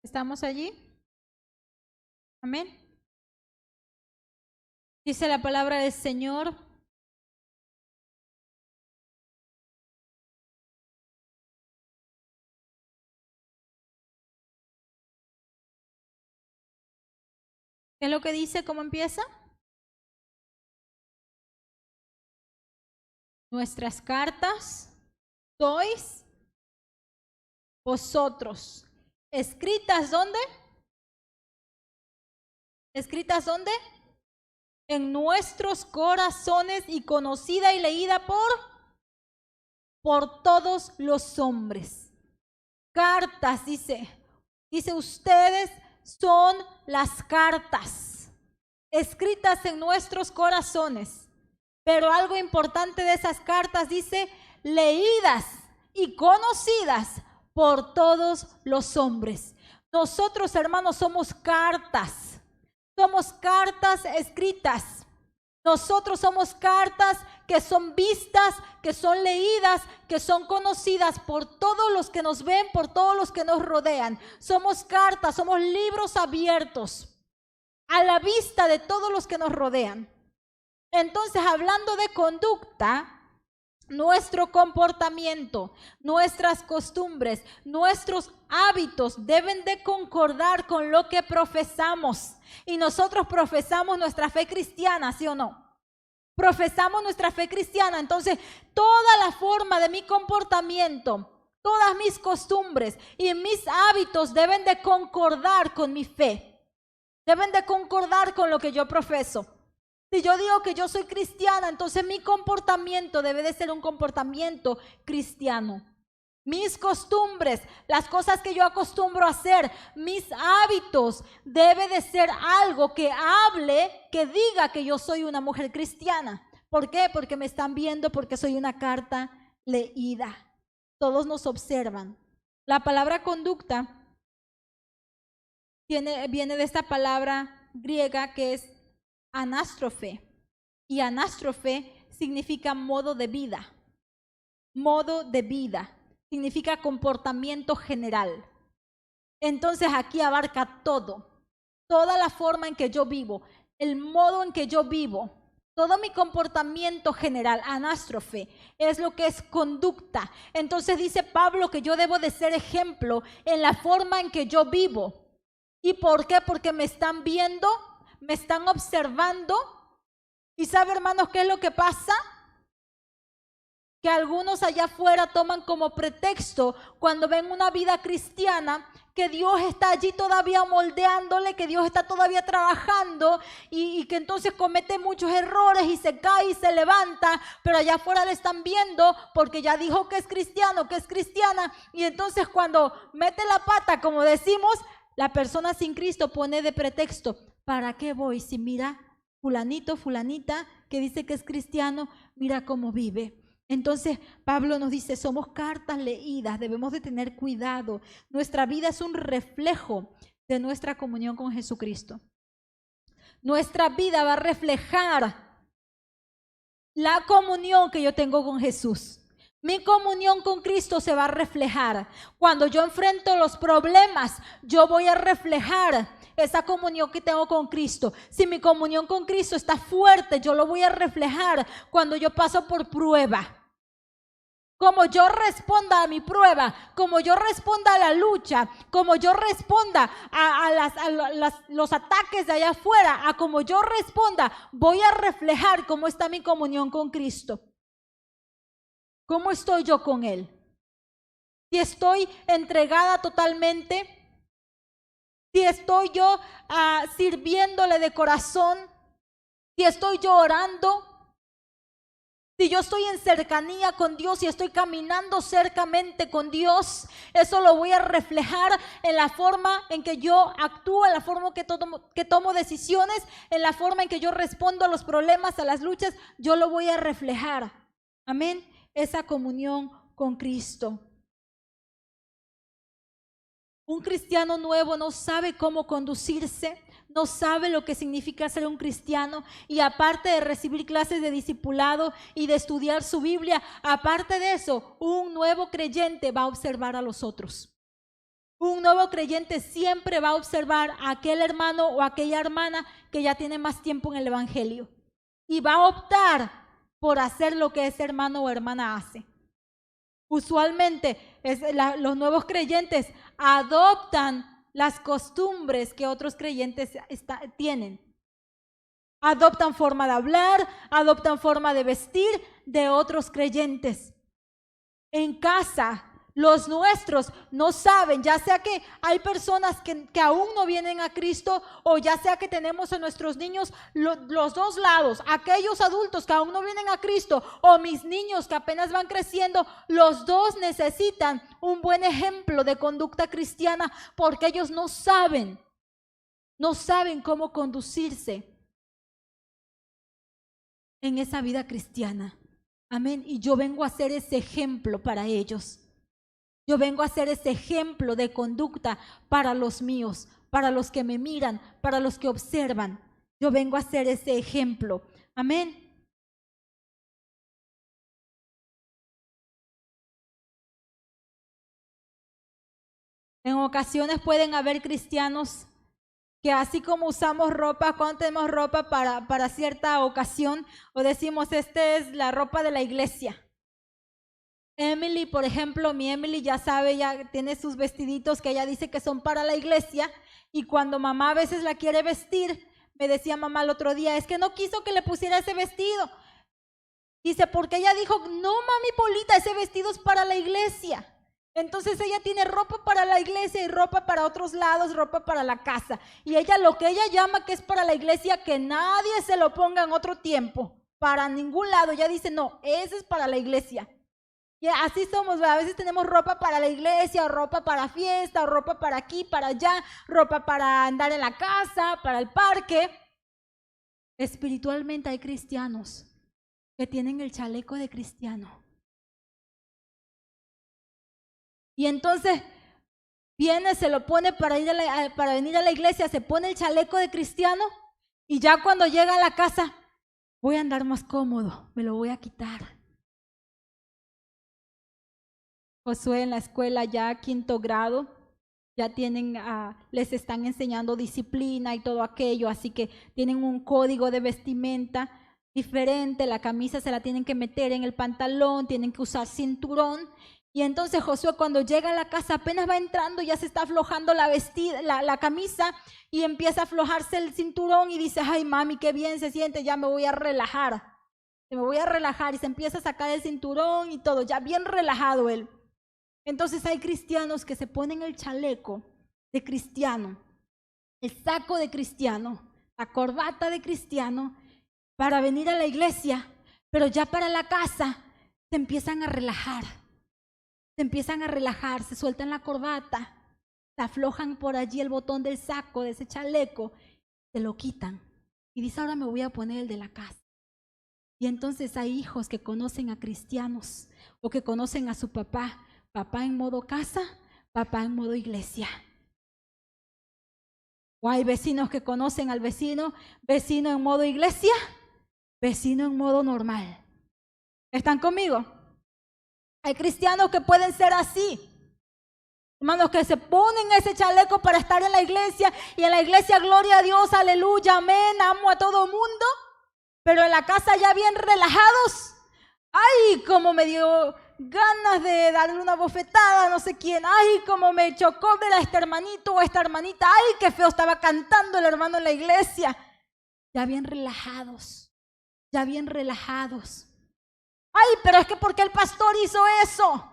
¿Estamos allí? Amén. Dice la palabra del Señor. ¿Qué es lo que dice? ¿Cómo empieza? Nuestras cartas sois vosotros. ¿Escritas dónde? ¿Escritas dónde? En nuestros corazones y conocida y leída por todos los hombres. Cartas, dice ustedes son las cartas. escritas en nuestros corazones. Pero algo importante de esas cartas dice, leídas y conocidas por todos los hombres. Nosotros, hermanos, somos cartas escritas. Nosotros somos cartas que son vistas, que son leídas, que son conocidas por todos los que nos ven, por todos los que nos rodean. Somos cartas, somos libros abiertos a la vista de todos los que nos rodean. Entonces, hablando de conducta, nuestro comportamiento, nuestras costumbres, nuestros hábitos deben de concordar con lo que profesamos. Y nosotros profesamos nuestra fe cristiana, ¿sí o no? Profesamos nuestra fe cristiana. Entonces, toda la forma de mi comportamiento, todas mis costumbres y mis hábitos deben de concordar con mi fe. Deben de concordar con lo que yo profeso. Si yo digo que yo soy cristiana, entonces mi comportamiento debe de ser un comportamiento cristiano. Mis costumbres, las cosas que yo acostumbro a hacer, mis hábitos, debe de ser algo que hable, que diga que yo soy una mujer cristiana. ¿Por qué? Porque me están viendo, porque soy una carta leída. Todos nos observan. La palabra conducta viene de esta palabra griega que es anástrofe, y anástrofe significa modo de vida. Modo de vida significa comportamiento general. Entonces aquí abarca todo, toda la forma en que yo vivo, el modo en que yo vivo, todo mi comportamiento general. Anástrofe es lo que es conducta. Entonces dice Pablo que yo debo de ser ejemplo en la forma en que yo vivo. ¿Y por qué? Porque me están viendo, me están observando. ¿Y sabe, hermanos, qué es lo que pasa? Que algunos allá afuera toman como pretexto cuando ven una vida cristiana que Dios está allí todavía moldeándole, que Dios está todavía trabajando y que entonces comete muchos errores y se cae y se levanta, pero allá afuera le están viendo porque ya dijo que es cristiano, que es cristiana, y entonces cuando mete la pata, como decimos, la persona sin Cristo pone de pretexto, ¿para qué voy? Si mira fulanito, fulanita, que dice que es cristiano, mira cómo vive. Entonces Pablo nos dice, somos cartas leídas, debemos de tener cuidado. Nuestra vida es un reflejo de nuestra comunión con Jesucristo. Nuestra vida va a reflejar la comunión que yo tengo con Jesús. Mi comunión con Cristo se va a reflejar. Cuando yo enfrento los problemas, yo voy a reflejar esa comunión que tengo con Cristo. Si mi comunión con Cristo está fuerte, yo lo voy a reflejar cuando yo paso por prueba. Como yo responda a mi prueba, como yo responda a la lucha, como yo responda a los ataques de allá afuera, a como yo responda, voy a reflejar cómo está mi comunión con Cristo. ¿Cómo estoy yo con Él? Si estoy entregada totalmente, si estoy yo sirviéndole de corazón, si estoy yo orando, si yo estoy en cercanía con Dios y estoy caminando cercamente con Dios, eso lo voy a reflejar en la forma en que yo actúo, en la forma que tomo decisiones, en la forma en que yo respondo a los problemas, a las luchas, yo lo voy a reflejar. Amén. Esa comunión con Cristo. Un cristiano nuevo no sabe cómo conducirse, no sabe lo que significa ser un cristiano, y aparte de recibir clases de discipulado y de estudiar su Biblia, aparte de eso, un nuevo creyente va a observar a los otros. Un nuevo creyente siempre va a observar a aquel hermano o aquella hermana que ya tiene más tiempo en el Evangelio y va a optar por hacer lo que ese hermano o hermana hace. Usualmente los nuevos creyentes adoptan las costumbres que otros creyentes tienen. Adoptan forma de hablar, adoptan forma de vestir de otros creyentes. En casa, los nuestros no saben, ya sea que hay personas que aún no vienen a Cristo, o ya sea que tenemos a nuestros niños los dos lados, aquellos adultos que aún no vienen a Cristo o mis niños que apenas van creciendo, los dos necesitan un buen ejemplo de conducta cristiana porque ellos no saben cómo conducirse en esa vida cristiana. Amén. Y yo vengo a ser ese ejemplo para ellos. Yo vengo a ser ese ejemplo de conducta para los míos, para los que me miran, para los que observan. Yo vengo a ser ese ejemplo. Amén. En ocasiones pueden haber cristianos que así como usamos ropa, cuando tenemos ropa para cierta ocasión, o decimos, esta es la ropa de la iglesia. Emily, por ejemplo, mi Emily ya sabe, ya tiene sus vestiditos que ella dice que son para la iglesia, y cuando mamá a veces la quiere vestir, me decía mamá el otro día, es que no quiso que le pusiera ese vestido. Dice, porque ella dijo, no mami Polita, ese vestido es para la iglesia. Entonces ella tiene ropa para la iglesia y ropa para otros lados, ropa para la casa. Y ella lo que ella llama que es para la iglesia, que nadie se lo ponga en otro tiempo, para ningún lado. Ella dice, no, ese es para la iglesia. Y así somos, a veces tenemos ropa para la iglesia, o ropa para fiesta, o ropa para aquí, para allá, ropa para andar en la casa, para el parque. Espiritualmente hay cristianos que tienen el chaleco de cristiano. Y entonces viene, se lo pone para venir a la iglesia, se pone el chaleco de cristiano y ya cuando llega a la casa, voy a andar más cómodo, me lo voy a quitar. Josué en la escuela ya 5º grado, ya tienen, les están enseñando disciplina y todo aquello, así que tienen un código de vestimenta diferente, la camisa se la tienen que meter en el pantalón, tienen que usar cinturón. Y entonces Josué cuando llega a la casa apenas va entrando, ya se está aflojando la camisa y empieza a aflojarse el cinturón y dice, ay mami, qué bien se siente, ya me voy a relajar. Me voy a relajar y se empieza a sacar el cinturón y todo, ya bien relajado él. Entonces hay cristianos que se ponen el chaleco de cristiano, el saco de cristiano, la corbata de cristiano para venir a la iglesia, pero ya para la casa se empiezan a relajar. Se empiezan a relajar, se sueltan la corbata, se aflojan por allí el botón del saco, de ese chaleco, se lo quitan. Y dice, ahora me voy a poner el de la casa. Y entonces hay hijos que conocen a cristianos o que conocen a su papá, papá en modo casa, papá en modo iglesia. O hay vecinos que conocen al vecino, vecino en modo iglesia, vecino en modo normal. ¿Están conmigo? Hay cristianos que pueden ser así, hermanos, que se ponen ese chaleco para estar en la iglesia y en la iglesia, gloria a Dios, aleluya, amén, amo a todo mundo, pero en la casa ya bien relajados. Ay, como me dio ganas de darle una bofetada a no sé quién, ay, como me chocó ver a este hermanito o a esta hermanita, ay, qué feo estaba cantando el hermano en la iglesia. Ya bien relajados, ya bien relajados. Ay, pero es que ¿por qué el pastor hizo eso?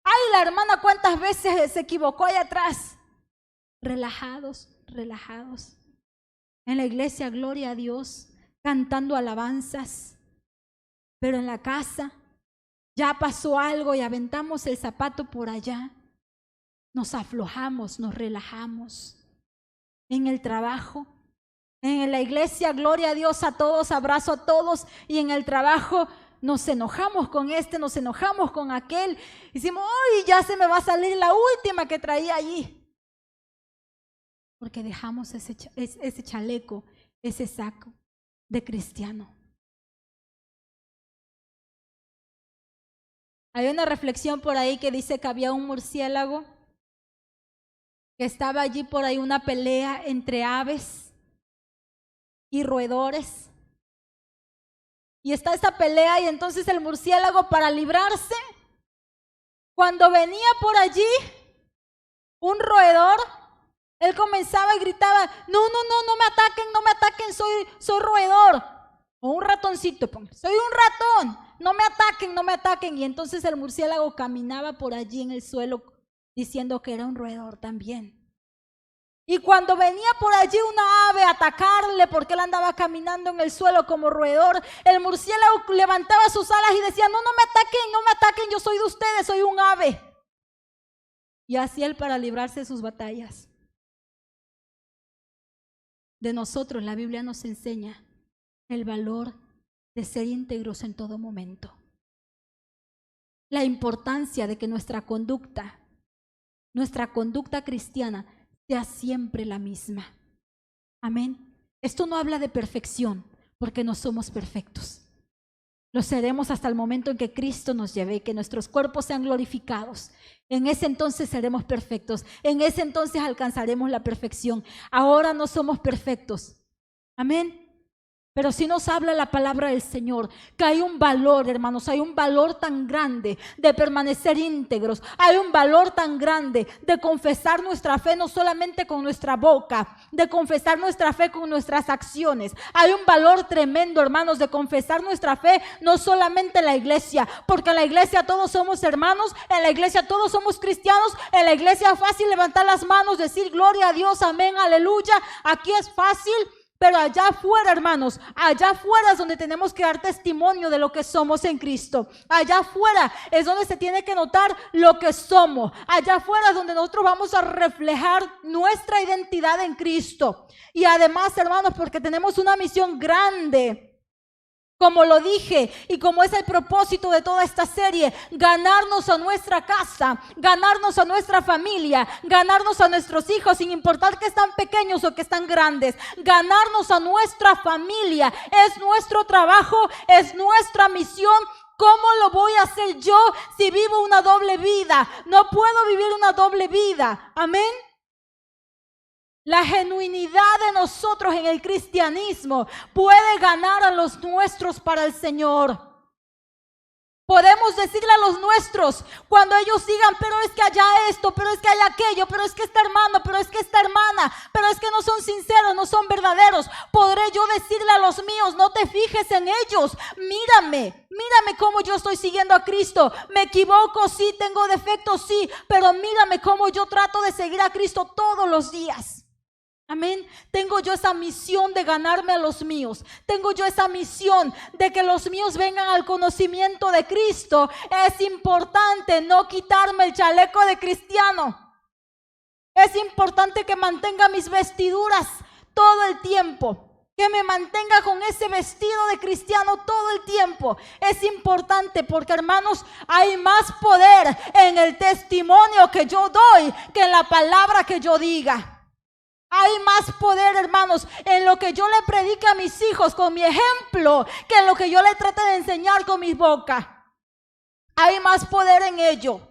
Ay, la hermana cuántas veces se equivocó allá atrás. Relajados, relajados. En la iglesia, gloria a Dios, cantando alabanzas. Pero en la casa ya pasó algo y aventamos el zapato por allá. Nos aflojamos, nos relajamos. En el trabajo. En la iglesia, gloria a Dios a todos, abrazo a todos, y en el trabajo nos enojamos con este, nos enojamos con aquel. Decimos, ¡ay, ya se me va a salir la última que traía allí! Porque dejamos ese chaleco, ese saco de cristiano. Hay una reflexión por ahí que dice que había un murciélago, que estaba allí por ahí una pelea entre aves y roedores. Y está esta pelea y entonces el murciélago, para librarse, cuando venía por allí un roedor, él comenzaba y gritaba, no me ataquen, soy roedor. O un ratoncito, soy un ratón, no me ataquen. Y entonces el murciélago caminaba por allí en el suelo diciendo que era un roedor también. Y cuando venía por allí una ave a atacarle porque él andaba caminando en el suelo como roedor, el murciélago levantaba sus alas y decía, no me ataquen, yo soy de ustedes, soy un ave. Y así él para librarse de sus batallas. De nosotros la Biblia nos enseña el valor de ser íntegros en todo momento. La importancia de que nuestra conducta cristiana sea siempre la misma. Amén. Esto no habla de perfección, porque no somos perfectos. Lo seremos hasta el momento en que Cristo nos lleve y que nuestros cuerpos sean glorificados. En ese entonces seremos perfectos. En ese entonces alcanzaremos la perfección. Ahora no somos perfectos. Amén. Pero sí nos habla la palabra del Señor, que hay un valor, hermanos, hay un valor tan grande de permanecer íntegros. Hay un valor tan grande de confesar nuestra fe no solamente con nuestra boca, de confesar nuestra fe con nuestras acciones. Hay un valor tremendo, hermanos, de confesar nuestra fe no solamente en la iglesia, porque en la iglesia todos somos hermanos, en la iglesia todos somos cristianos, en la iglesia es fácil levantar las manos, decir gloria a Dios, amén, aleluya. Aquí es fácil. Pero allá afuera, hermanos, allá afuera es donde tenemos que dar testimonio de lo que somos en Cristo. Allá afuera es donde se tiene que notar lo que somos. Allá afuera es donde nosotros vamos a reflejar nuestra identidad en Cristo. Y además, hermanos, porque tenemos una misión grande. Como lo dije y como es el propósito de toda esta serie, ganarnos a nuestra casa, ganarnos a nuestra familia, ganarnos a nuestros hijos, sin importar que están pequeños o que están grandes, ganarnos a nuestra familia, es nuestro trabajo, es nuestra misión. ¿Cómo lo voy a hacer yo si vivo una doble vida? No puedo vivir una doble vida, amén. La genuinidad de nosotros en el cristianismo puede ganar a los nuestros para el Señor. Podemos decirle a los nuestros cuando ellos digan, pero es que allá esto, pero es que allá aquello, pero es que este hermano, pero es que esta hermana, pero es que no son sinceros, no son verdaderos. Podré yo decirle a los míos, no te fijes en ellos, mírame cómo yo estoy siguiendo a Cristo. Me equivoco, sí, tengo defectos, sí, pero mírame cómo yo trato de seguir a Cristo todos los días. Amén. Tengo yo esa misión de ganarme a los míos. Tengo yo esa misión de que los míos vengan al conocimiento de Cristo. Es importante no quitarme el chaleco de cristiano. Es importante que mantenga mis vestiduras todo el tiempo. Que me mantenga con ese vestido de cristiano todo el tiempo. Es importante porque, hermanos, hay más poder en el testimonio que yo doy que en la palabra que yo diga. Hay más poder, hermanos, en lo que yo le predique a mis hijos con mi ejemplo que en lo que yo le trate de enseñar con mi boca. Hay más poder en ello.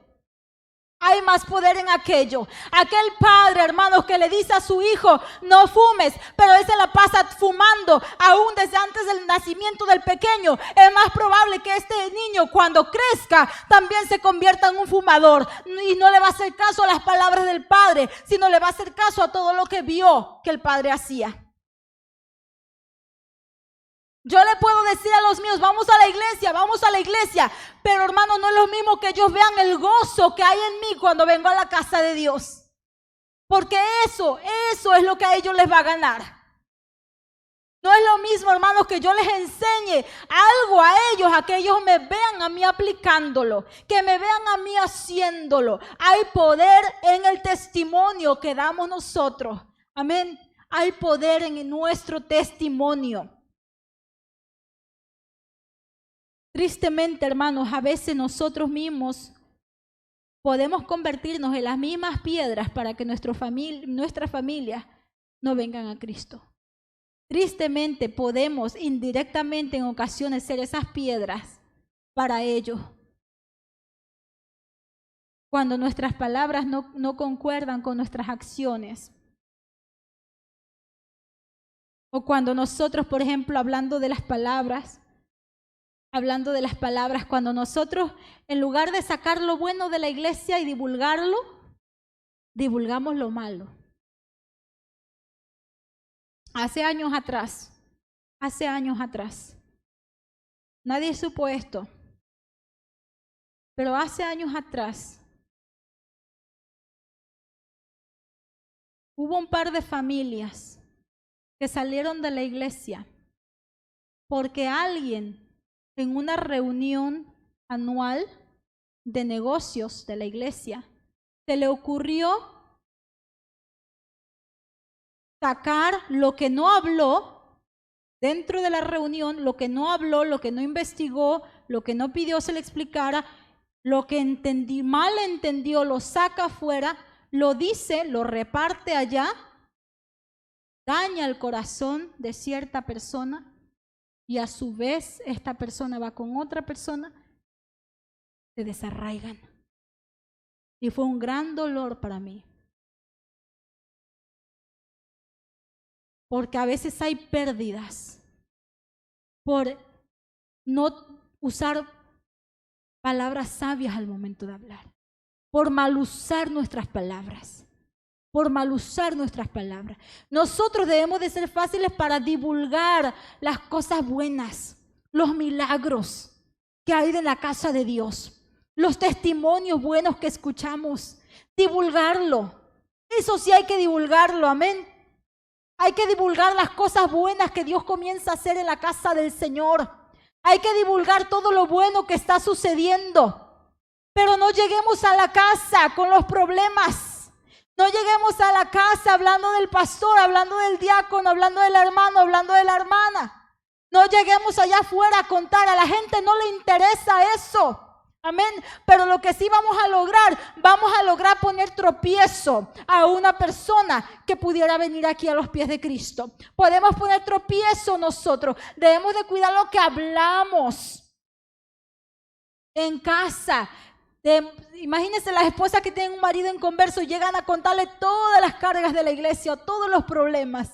Hay más poder en aquello. Aquel padre, hermanos, que le dice a su hijo, no fumes, pero él se la pasa fumando aún desde antes del nacimiento del pequeño. Es más probable que este niño, cuando crezca, también se convierta en un fumador. Y no le va a hacer caso a las palabras del padre, sino le va a hacer caso a todo lo que vio que el padre hacía. Yo le puedo decir a los míos, vamos a la iglesia, pero hermano, no es lo mismo que ellos vean el gozo que hay en mí cuando vengo a la casa de Dios. Porque eso es lo que a ellos les va a ganar. No es lo mismo, hermanos, que yo les enseñe algo a ellos, a que ellos me vean a mí aplicándolo, que me vean a mí haciéndolo. Hay poder en el testimonio que damos nosotros. Amén. Hay poder en nuestro testimonio. Tristemente, hermanos, a veces nosotros mismos podemos convertirnos en las mismas piedras para que nuestras familias no vengan a Cristo. Tristemente podemos indirectamente en ocasiones ser esas piedras para ellos. Cuando nuestras palabras no concuerdan con nuestras acciones. O cuando nosotros, por ejemplo, hablando de las palabras, cuando nosotros, en lugar de sacar lo bueno de la iglesia y divulgarlo, divulgamos lo malo. Hace años atrás, nadie supo esto, pero hace años atrás, hubo un par de familias que salieron de la iglesia porque alguien en una reunión anual de negocios de la iglesia, se le ocurrió sacar lo que no habló dentro de la reunión, lo que no habló, lo que no investigó, lo que no pidió se le explicara, lo que mal entendió lo saca afuera, lo dice, lo reparte allá, daña el corazón de cierta persona y a su vez esta persona va con otra persona, se desarraigan. Y fue un gran dolor para mí. Porque a veces hay pérdidas por no usar palabras sabias al momento de hablar, por mal usar nuestras palabras, Nosotros debemos de ser fáciles para divulgar las cosas buenas, los milagros que hay en la casa de Dios, los testimonios buenos que escuchamos, divulgarlo. Eso sí hay que divulgarlo, amén. Hay que divulgar las cosas buenas que Dios comienza a hacer en la casa del Señor. Hay que divulgar todo lo bueno que está sucediendo. Pero no lleguemos a la casa con los problemas. No lleguemos a la casa hablando del pastor, hablando del diácono, hablando del hermano, hablando de la hermana. No lleguemos allá afuera a contar. A la gente no le interesa eso. Amén. Pero lo que sí vamos a lograr poner tropiezo a una persona que pudiera venir aquí a los pies de Cristo. Podemos poner tropiezo nosotros. Debemos de cuidar lo que hablamos en casa. Imagínense las esposas que tienen un marido inconverso y llegan a contarle todas las cargas de la iglesia, todos los problemas.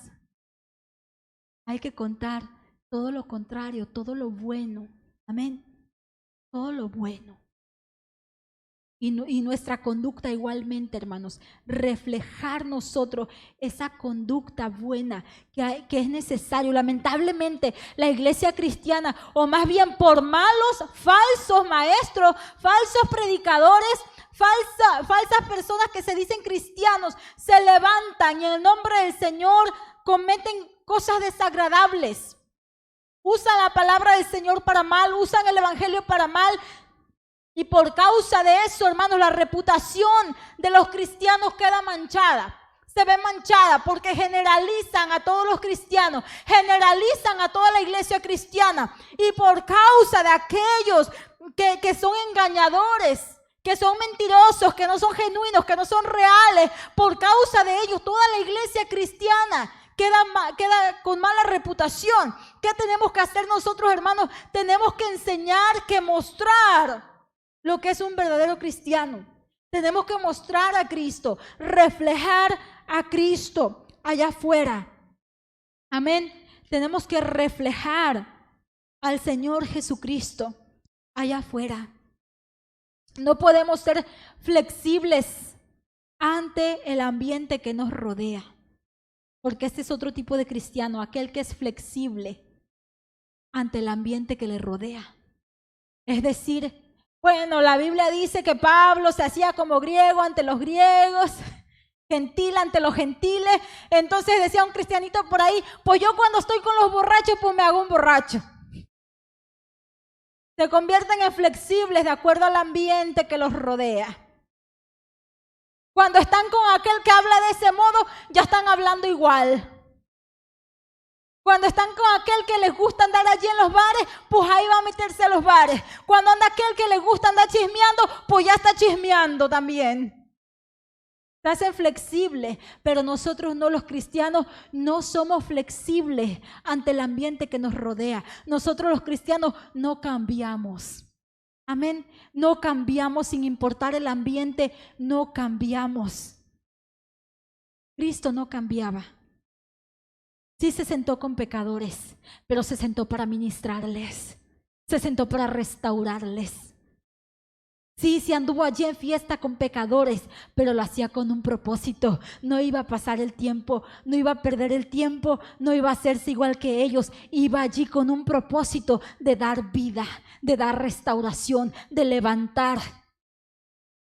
Hay que contar todo lo contrario, todo lo bueno. Amén. Todo lo bueno. Y nuestra conducta igualmente, hermanos, reflejar nosotros esa conducta buena que es necesario. Lamentablemente, la iglesia cristiana, o más bien por malos, falsos maestros, falsos predicadores, falsas personas que se dicen cristianos, se levantan y en el nombre del Señor cometen cosas desagradables. Usan la palabra del Señor para mal, usan el evangelio para mal. Y por causa de eso, hermanos, la reputación de los cristianos queda manchada. Se ve manchada porque generalizan a todos los cristianos, generalizan a toda la iglesia cristiana. Y por causa de aquellos que son engañadores, que son mentirosos, que no son genuinos, que no son reales, por causa de ellos, toda la iglesia cristiana queda con mala reputación. ¿Qué tenemos que hacer nosotros, hermanos? Tenemos que enseñar, que mostrar lo que es un verdadero cristiano. Tenemos que mostrar a Cristo, reflejar a Cristo allá afuera. Amén. Tenemos que reflejar al Señor Jesucristo allá afuera. No podemos ser flexibles ante el ambiente que nos rodea, porque este es otro tipo de cristiano, aquel que es flexible ante el ambiente que le rodea. Es decir, bueno, la Biblia dice que Pablo se hacía como griego ante los griegos, gentil ante los gentiles. Entonces decía un cristianito por ahí, pues yo cuando estoy con los borrachos, pues me hago un borracho. Se convierten en flexibles de acuerdo al ambiente que los rodea. Cuando están con aquel que habla de ese modo, ya están hablando igual. Cuando están con aquel que les gusta andar allí en los bares, pues ahí va a meterse a los bares. Cuando anda aquel que les gusta andar chismeando, pues ya está chismeando también. Se hacen flexibles, pero nosotros no, los cristianos, no somos flexibles ante el ambiente que nos rodea. Nosotros los cristianos no cambiamos. Amén. No cambiamos sin importar el ambiente, no cambiamos. Cristo no cambiaba. Sí se sentó con pecadores, pero se sentó para ministrarles, se sentó para restaurarles. Sí, se anduvo allí en fiesta con pecadores, pero lo hacía con un propósito. No iba a pasar el tiempo, no iba a perder el tiempo, no iba a hacerse igual que ellos. Iba allí con un propósito de dar vida, de dar restauración, de levantar,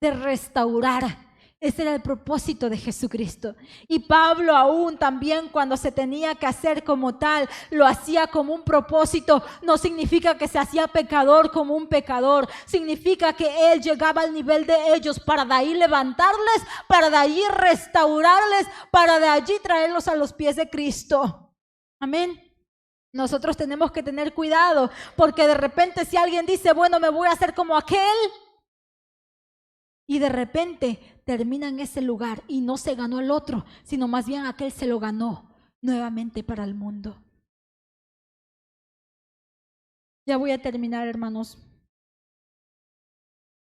de restaurar. Ese era el propósito de Jesucristo. Y Pablo aún también cuando se tenía que hacer como tal, lo hacía como un propósito. No significa que se hacía pecador como un pecador. Significa que él llegaba al nivel de ellos para de ahí levantarles, para de allí restaurarles, para de allí traerlos a los pies de Cristo. Amén. Nosotros tenemos que tener cuidado, porque de repente si alguien dice, bueno, me voy a hacer como aquel, y de repente termina en ese lugar y no se ganó el otro, sino más bien aquel se lo ganó nuevamente para el mundo. Ya voy a terminar, hermanos.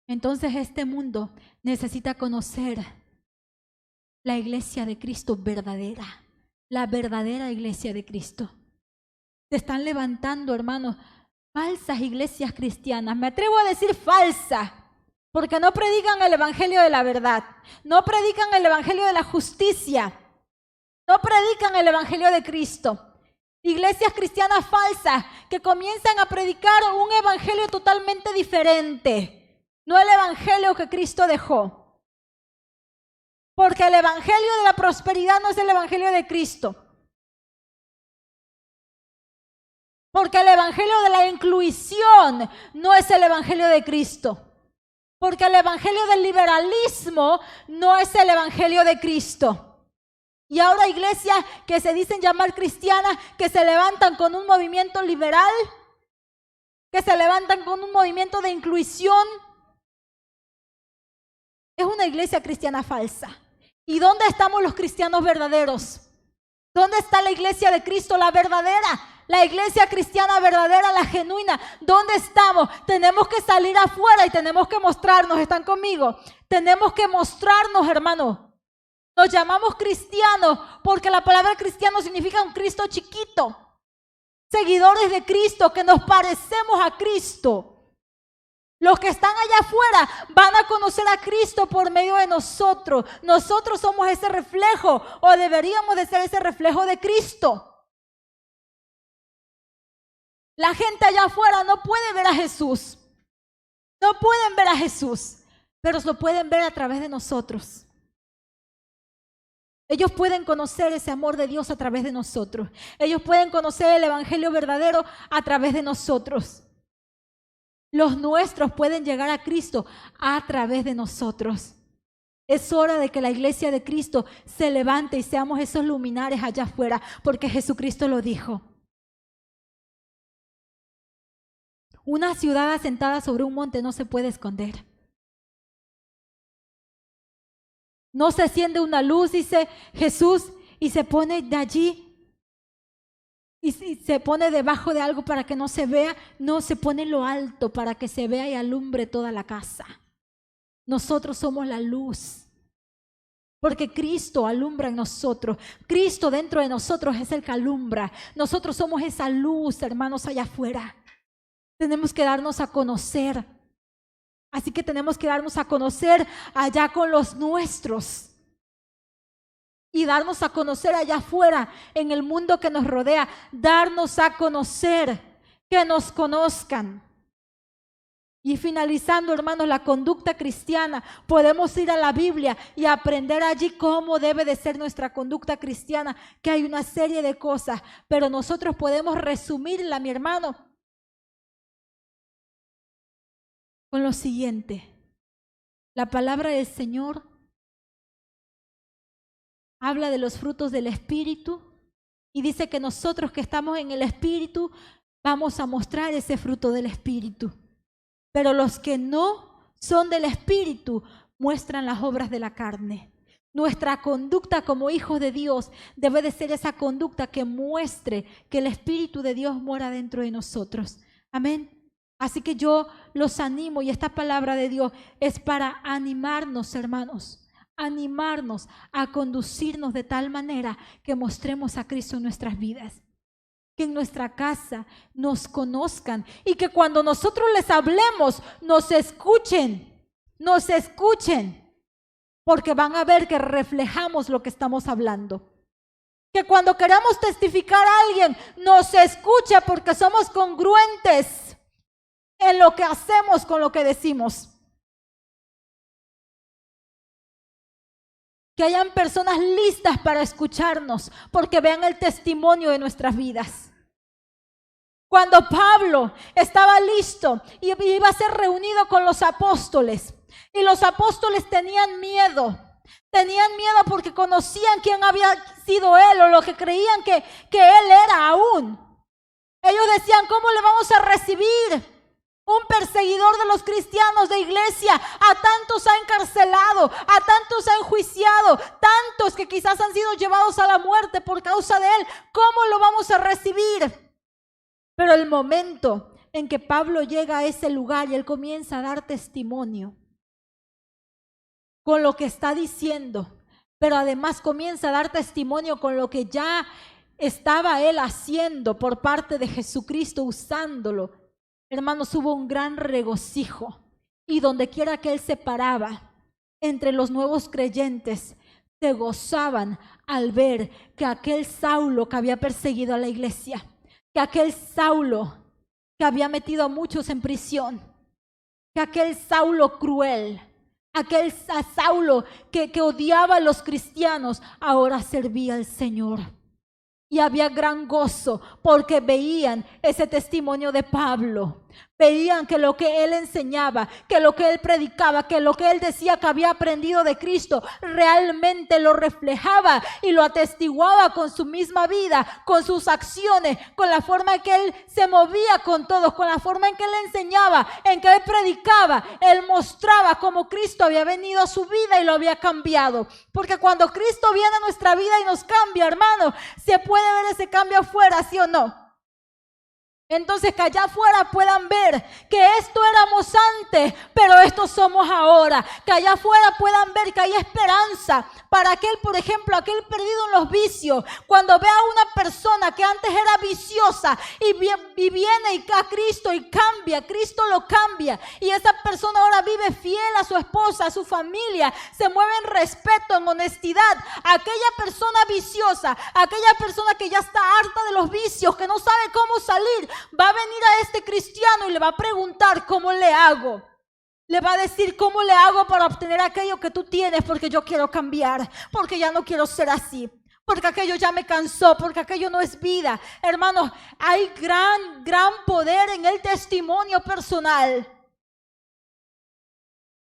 Entonces este mundo necesita conocer la iglesia de Cristo verdadera, la verdadera iglesia de Cristo. Se están levantando, hermanos, falsas iglesias cristianas. Me atrevo a decir falsas, porque no predican el evangelio de la verdad, no predican el evangelio de la justicia, no predican el evangelio de Cristo. Iglesias cristianas falsas que comienzan a predicar un evangelio totalmente diferente, no el evangelio que Cristo dejó. Porque el evangelio de la prosperidad no es el evangelio de Cristo. Porque el evangelio de la inclusión no es el evangelio de Cristo. Porque el evangelio del liberalismo no es el evangelio de Cristo. Y ahora iglesias que se dicen llamar cristianas, que se levantan con un movimiento liberal, que se levantan con un movimiento de inclusión, es una iglesia cristiana falsa. ¿Y dónde estamos los cristianos verdaderos? ¿Dónde está la iglesia de Cristo, la verdadera? La iglesia cristiana verdadera, la genuina. ¿Dónde estamos? Tenemos que salir afuera y tenemos que mostrarnos. ¿Están conmigo? Tenemos que mostrarnos, hermanos. Nos llamamos cristianos porque la palabra cristiano significa un Cristo chiquito. Seguidores de Cristo, que nos parecemos a Cristo. Los que están allá afuera van a conocer a Cristo por medio de nosotros. Nosotros somos ese reflejo, o deberíamos de ser ese reflejo de Cristo. La gente allá afuera no puede ver a Jesús. No pueden ver a Jesús, pero lo pueden ver a través de nosotros. Ellos pueden conocer ese amor de Dios a través de nosotros. Ellos pueden conocer el evangelio verdadero a través de nosotros. Los nuestros pueden llegar a Cristo a través de nosotros. Es hora de que la iglesia de Cristo se levante y seamos esos luminares allá afuera, porque Jesucristo lo dijo. Una ciudad asentada sobre un monte no se puede esconder. No se enciende una luz, dice Jesús, y se pone de allí y se pone debajo de algo para que no se vea. No, se pone en lo alto para que se vea y alumbre toda la casa. Nosotros somos la luz, porque Cristo alumbra en nosotros. Cristo dentro de nosotros es el que alumbra. Nosotros somos esa luz, hermanos, allá afuera. Tenemos que darnos a conocer. Así que tenemos que darnos a conocer allá con los nuestros. Y darnos a conocer allá afuera, en el mundo que nos rodea. Darnos a conocer, que nos conozcan. Y finalizando, hermanos, la conducta cristiana. Podemos ir a la Biblia y aprender allí cómo debe de ser nuestra conducta cristiana. Que hay una serie de cosas, pero nosotros podemos resumirla, mi hermano, con lo siguiente. La palabra del Señor habla de los frutos del Espíritu y dice que nosotros que estamos en el Espíritu vamos a mostrar ese fruto del Espíritu. Pero los que no son del Espíritu muestran las obras de la carne. Nuestra conducta como hijos de Dios debe de ser esa conducta que muestre que el Espíritu de Dios mora dentro de nosotros. Amén. Así que yo los animo, y esta palabra de Dios es para animarnos, hermanos, animarnos a conducirnos de tal manera que mostremos a Cristo en nuestras vidas, que en nuestra casa nos conozcan y que cuando nosotros les hablemos nos escuchen, porque van a ver que reflejamos lo que estamos hablando. Que cuando queramos testificar a alguien nos escuche porque somos congruentes en lo que hacemos con lo que decimos. Que hayan personas listas para escucharnos porque vean el testimonio de nuestras vidas. Cuando Pablo estaba listo y iba a ser reunido con los apóstoles, y los apóstoles tenían miedo porque conocían quién había sido él, o lo que creían que él era aún. Ellos decían, ¿cómo le vamos a recibir? Un perseguidor de los cristianos de iglesia, a tantos ha encarcelado, a tantos ha enjuiciado, tantos que quizás han sido llevados a la muerte por causa de él. ¿Cómo lo vamos a recibir? Pero el momento en que Pablo llega a ese lugar y él comienza a dar testimonio con lo que está diciendo, pero además comienza a dar testimonio con lo que ya estaba él haciendo por parte de Jesucristo, usándolo. Hermanos, hubo un gran regocijo, y donde quiera que él se paraba, entre los nuevos creyentes, se gozaban al ver que aquel Saulo que había perseguido a la iglesia, que aquel Saulo que había metido a muchos en prisión, que aquel Saulo cruel, aquel Saulo que odiaba a los cristianos, ahora servía al Señor. Y había gran gozo porque veían ese testimonio de Pablo. Veían que lo que él enseñaba, que lo que él predicaba, que lo que él decía que había aprendido de Cristo, realmente lo reflejaba y lo atestiguaba con su misma vida, con sus acciones, con la forma en que él se movía con todos, con la forma en que él enseñaba, en que él predicaba. Él mostraba cómo Cristo había venido a su vida y lo había cambiado. Porque cuando Cristo viene a nuestra vida y nos cambia, hermano, se puede ver ese cambio afuera, ¿sí o no? Entonces que allá afuera puedan ver que esto éramos antes, pero esto somos ahora. Que allá afuera puedan ver que hay esperanza para aquel, por ejemplo, aquel perdido en los vicios. Cuando vea a una persona que antes era viciosa y viene a Cristo y cambia, Cristo lo cambia. Y esa persona ahora vive fiel a su esposa, a su familia, se mueve en respeto, en honestidad. Aquella persona viciosa, aquella persona que ya está harta de los vicios, que no sabe cómo salir, va a venir a este cristiano y le va a preguntar cómo le hago. Le va a decir cómo le hago para obtener aquello que tú tienes, porque yo quiero cambiar, porque ya no quiero ser así, porque aquello ya me cansó, porque aquello no es vida. Hermanos, hay gran poder en el testimonio personal.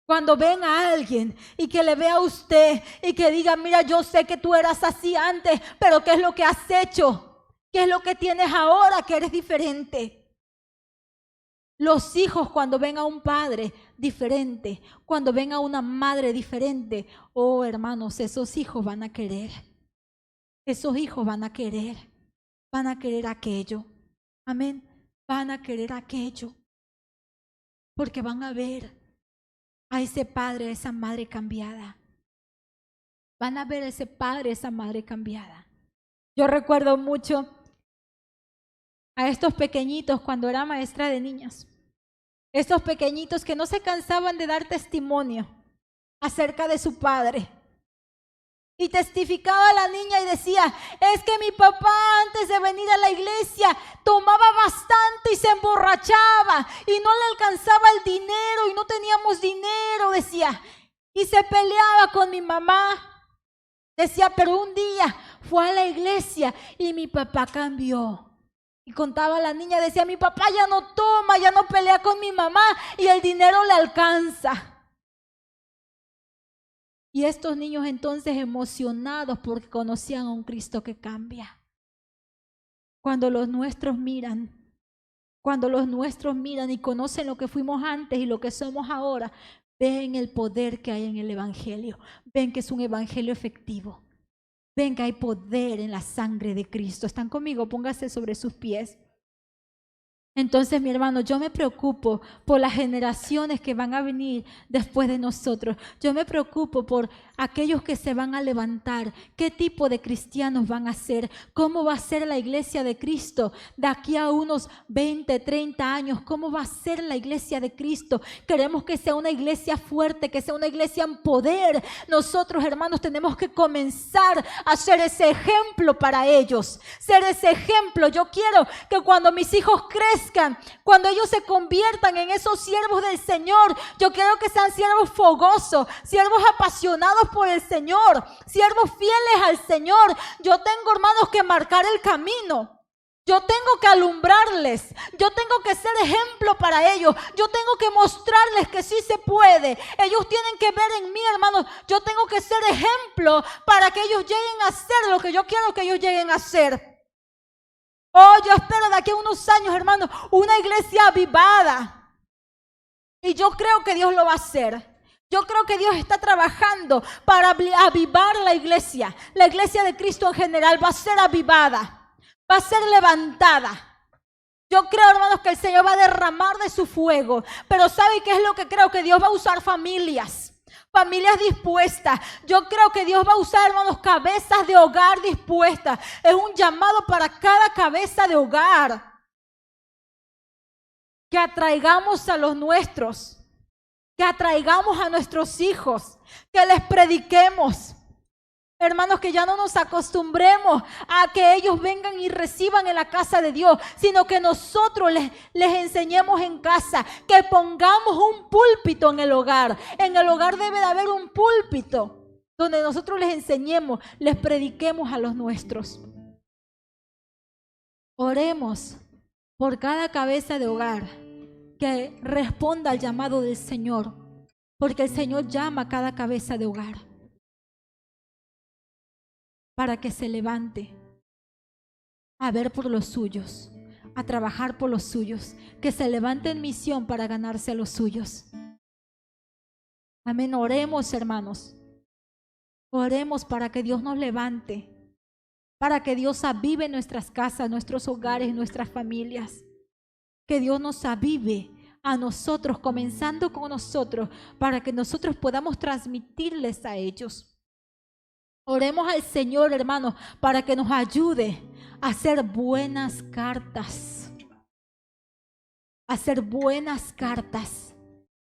Cuando ven a alguien y que le vea a usted y que diga, mira, yo sé que tú eras así antes, pero ¿qué es lo que has hecho? ¿Qué es lo que tienes ahora que eres diferente? Los hijos cuando ven a un padre diferente, cuando ven a una madre diferente, oh hermanos, esos hijos van a querer. Esos hijos van a querer aquello. Amén. Van a querer aquello. Porque van a ver a ese padre, a esa madre cambiada. Van a ver a ese padre, a esa madre cambiada. Yo recuerdo mucho a estos pequeñitos cuando era maestra de niños. Estos pequeñitos que no se cansaban de dar testimonio acerca de su padre. Y testificaba la niña y decía, es que mi papá antes de venir a la iglesia tomaba bastante y se emborrachaba y no le alcanzaba el dinero y no teníamos dinero, decía. Y se peleaba con mi mamá. Decía, pero un día fue a la iglesia y mi papá cambió. Y contaba la niña, decía, mi papá ya no toma, ya no pelea con mi mamá y el dinero le alcanza. Y estos niños entonces emocionados porque conocían a un Cristo que cambia. Cuando los nuestros miran y conocen lo que fuimos antes y lo que somos ahora, ven el poder que hay en el evangelio, ven que es un evangelio efectivo. Ven que hay poder en la sangre de Cristo. ¿Están conmigo? Póngase sobre sus pies. Entonces, mi hermano, yo me preocupo por las generaciones que van a venir después de nosotros. Yo me preocupo por aquellos que se van a levantar. ¿Qué tipo de cristianos van a ser? ¿Cómo va a ser la iglesia de Cristo de aquí a unos 20, 30 años? ¿Cómo va a ser la iglesia de Cristo? Queremos que sea una iglesia fuerte, que sea una iglesia en poder. Nosotros, hermanos, tenemos que comenzar a ser ese ejemplo para ellos. Ser ese ejemplo. Yo quiero que cuando mis hijos crezcan, cuando ellos se conviertan en esos siervos del Señor, yo quiero que sean siervos fogosos, siervos apasionados por el Señor, siervos fieles al Señor. Yo tengo, hermanos, que marcar el camino. Yo tengo que alumbrarles, yo tengo que ser ejemplo para ellos, yo tengo que mostrarles que sí se puede. Ellos tienen que ver en mí, hermanos, yo tengo que ser ejemplo para que ellos lleguen a ser lo que yo quiero que ellos lleguen a ser. Oh, yo espero de aquí a unos años, hermanos, una iglesia avivada. Y yo creo que Dios lo va a hacer. Yo creo que Dios está trabajando para avivar la iglesia. La iglesia de Cristo en general va a ser avivada, va a ser levantada. Yo creo, hermanos, que el Señor va a derramar de su fuego. Pero ¿sabe qué es lo que creo? Que Dios va a usar familias dispuestas. Yo creo que Dios va a usar, hermanos, cabezas de hogar dispuestas. Es un llamado para cada cabeza de hogar. Que atraigamos a los nuestros. Que atraigamos a nuestros hijos. Que les prediquemos. Hermanos, que ya no nos acostumbremos a que ellos vengan y reciban en la casa de Dios, sino que nosotros les enseñemos en casa, que pongamos un púlpito en el hogar. En el hogar debe de haber un púlpito donde nosotros les enseñemos, les prediquemos a los nuestros. Oremos por cada cabeza de hogar que responda al llamado del Señor, porque el Señor llama a cada cabeza de hogar para que se levante a ver por los suyos, a trabajar por los suyos, que se levante en misión para ganarse a los suyos. Amén. Oremos, hermanos. Oremos para que Dios nos levante, para que Dios avive nuestras casas, nuestros hogares, nuestras familias. Que Dios nos avive a nosotros, comenzando con nosotros, para que nosotros podamos transmitirles a ellos. Oremos al Señor, hermanos, para que nos ayude a hacer buenas cartas. A hacer buenas cartas.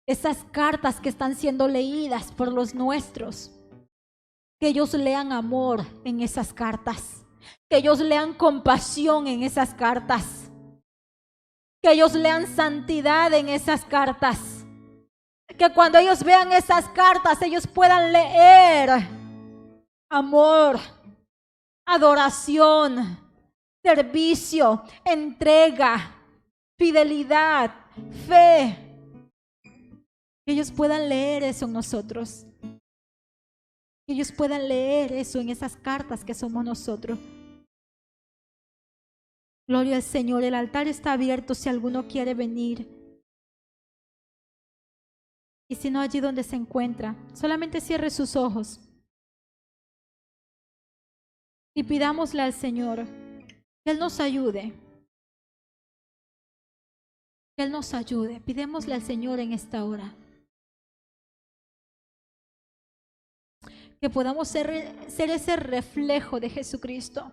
Esas cartas que están siendo leídas por los nuestros. Que ellos lean amor en esas cartas. Que ellos lean compasión en esas cartas. Que ellos lean santidad en esas cartas. Que cuando ellos vean esas cartas, ellos puedan leer amor, adoración, servicio, entrega, fidelidad, fe. Que ellos puedan leer eso en nosotros. Que ellos puedan leer eso en esas cartas que somos nosotros. Gloria al Señor. El altar está abierto si alguno quiere venir. Y si no, allí donde se encuentra, solamente cierre sus ojos. Y pidámosle al Señor que Él nos ayude. Que Él nos ayude. Pidémosle al Señor en esta hora. Que podamos ser ese reflejo de Jesucristo.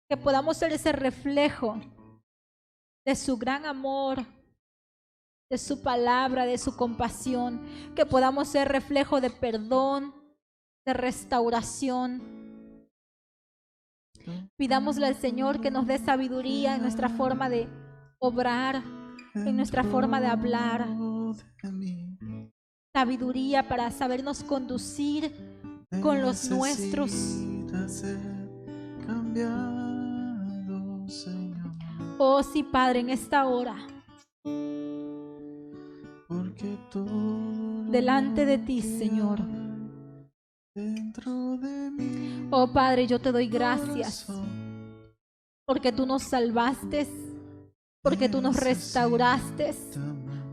Que podamos ser ese reflejo de su gran amor, de su palabra, de su compasión. Que podamos ser reflejo de perdón, de restauración. Pidámosle al Señor que nos dé sabiduría en nuestra forma de obrar, en nuestra forma de hablar. Sabiduría para sabernos conducir con los nuestros. Oh sí, Padre, en esta hora, delante de ti, Señor. Oh Padre, yo te doy gracias porque tú nos salvaste, porque tú nos restauraste,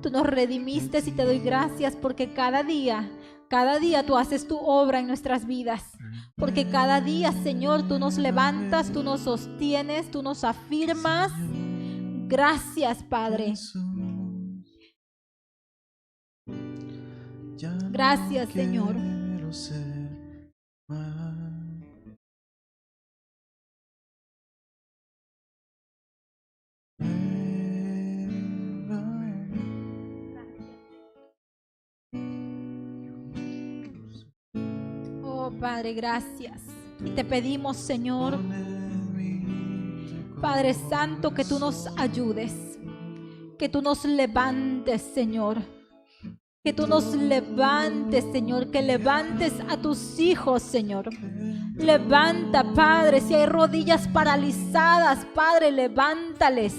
tú nos redimiste, y te doy gracias porque cada día tú haces tu obra en nuestras vidas, porque cada día, Señor, tú nos levantas, tú nos sostienes, tú nos afirmas. Gracias, Padre. Gracias, Señor. Oh Padre, gracias. Y te pedimos, Señor, Padre Santo, que tú nos ayudes, que tú nos levantes, Señor. Que tú nos levantes, Señor, que levantes a tus hijos, Señor. Levanta, Padre, si hay rodillas paralizadas, Padre, levántales.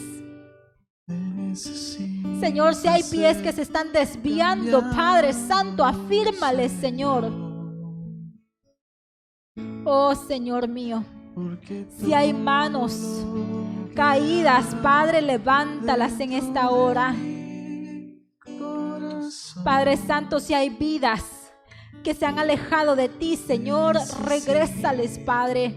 Señor, si hay pies que se están desviando, Padre Santo, afírmales, Señor. Oh, Señor mío, si hay manos caídas, Padre, levántalas en esta hora. Padre Santo, si hay vidas que se han alejado de ti, Señor, regrésales, Padre.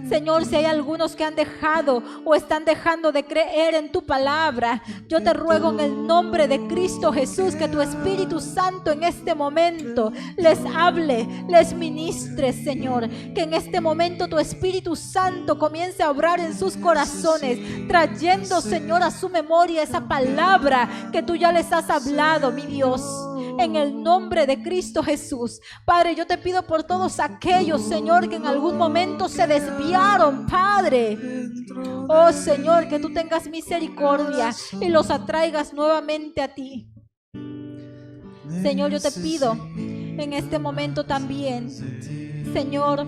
Señor, si hay algunos que han dejado o están dejando de creer en tu palabra, yo te ruego en el nombre de Cristo Jesús que tu Espíritu Santo en este momento les hable, les ministre, Señor. Que en este momento tu Espíritu Santo comience a obrar en sus corazones, trayendo, Señor, a su memoria esa palabra que tú ya les has hablado, mi Dios. En el nombre de Cristo Jesús, Padre, yo te pido por todos aquellos, Señor, que en algún momento se desviaron, Padre. Oh, Señor, que tú tengas misericordia y los atraigas nuevamente a ti. Señor, yo te pido en este momento también, Señor,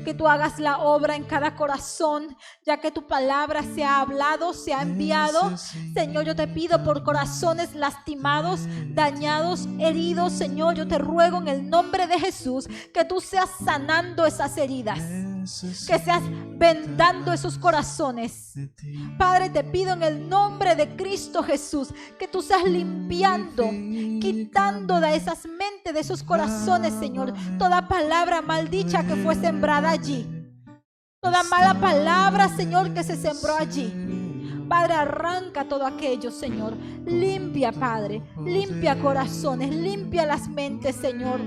que tú hagas la obra en cada corazón, ya que tu palabra se ha hablado, se ha enviado. Señor, yo te pido por corazones lastimados, dañados, heridos. Señor, yo te ruego en el nombre de Jesús que tú seas sanando esas heridas, que seas vendando esos corazones. Padre, te pido en el nombre de Cristo Jesús que tú seas limpiando, quitando de esas mentes, de esos corazones, Señor, toda palabra maldicha que fue sembrada allí, toda mala palabra, Señor, que se sembró allí. Padre, arranca todo aquello, Señor. Limpia, Padre, limpia corazones, limpia las mentes, Señor.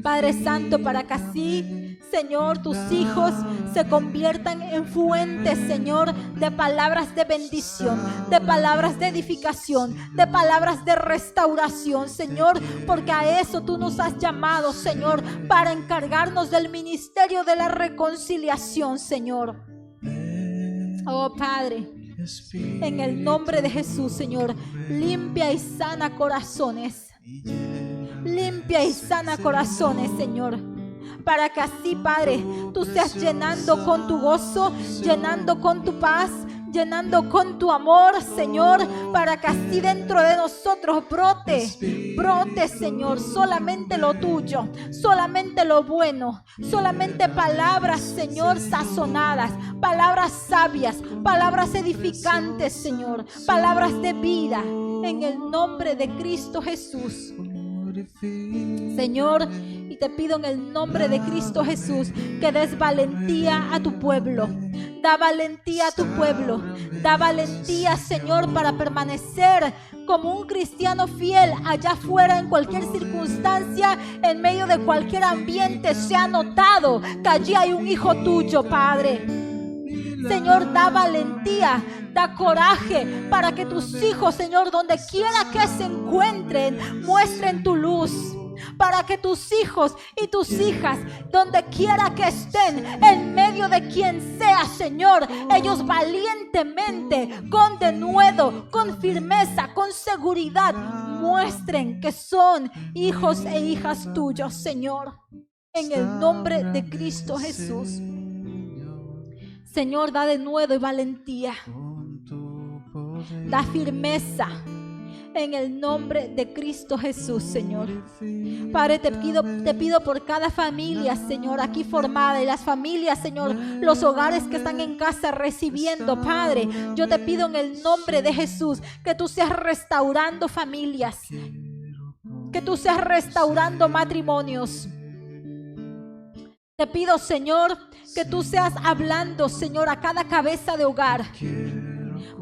Padre Santo, para que así, Señor, tus hijos se conviertan en fuentes, Señor, de palabras de bendición, de palabras de edificación, de palabras de restauración, Señor, porque a eso tú nos has llamado, Señor, para encargarnos del ministerio de la reconciliación, Señor. Oh, Padre, en el nombre de Jesús, Señor, limpia y sana corazones. Limpia y sana corazones, Señor, para que así, Padre, tú seas llenando con tu gozo, llenando con tu paz, llenando con tu amor, Señor, para que así dentro de nosotros brote, Señor, solamente lo tuyo, solamente lo bueno, solamente palabras, Señor, sazonadas, palabras sabias, palabras edificantes, Señor, palabras de vida, en el nombre de Cristo Jesús. Señor, y te pido en el nombre de Cristo Jesús que des valentía a tu pueblo. Da valentía a tu pueblo. Da valentía, Señor, para permanecer como un cristiano fiel allá afuera, en cualquier circunstancia, en medio de cualquier ambiente. Se ha notado que allí hay un hijo tuyo, Padre. Señor, da valentía, da coraje para que tus hijos, Señor, donde quiera que se encuentren, muestren tu luz. Para que tus hijos y tus hijas, donde quiera que estén, en medio de quien sea, Señor, ellos valientemente, con denuedo, con firmeza, con seguridad, muestren que son hijos e hijas tuyos, Señor, en el nombre de Cristo Jesús. Señor, da denuedo y valentía, da firmeza, en el nombre de Cristo Jesús, Señor. Padre, te pido por cada familia, Señor, aquí formada, y las familias, Señor, los hogares que están en casa recibiendo, Padre, yo te pido en el nombre de Jesús que tú seas restaurando familias, que tú seas restaurando matrimonios. Te pido, Señor, que tú seas hablando, Señor, a cada cabeza de hogar.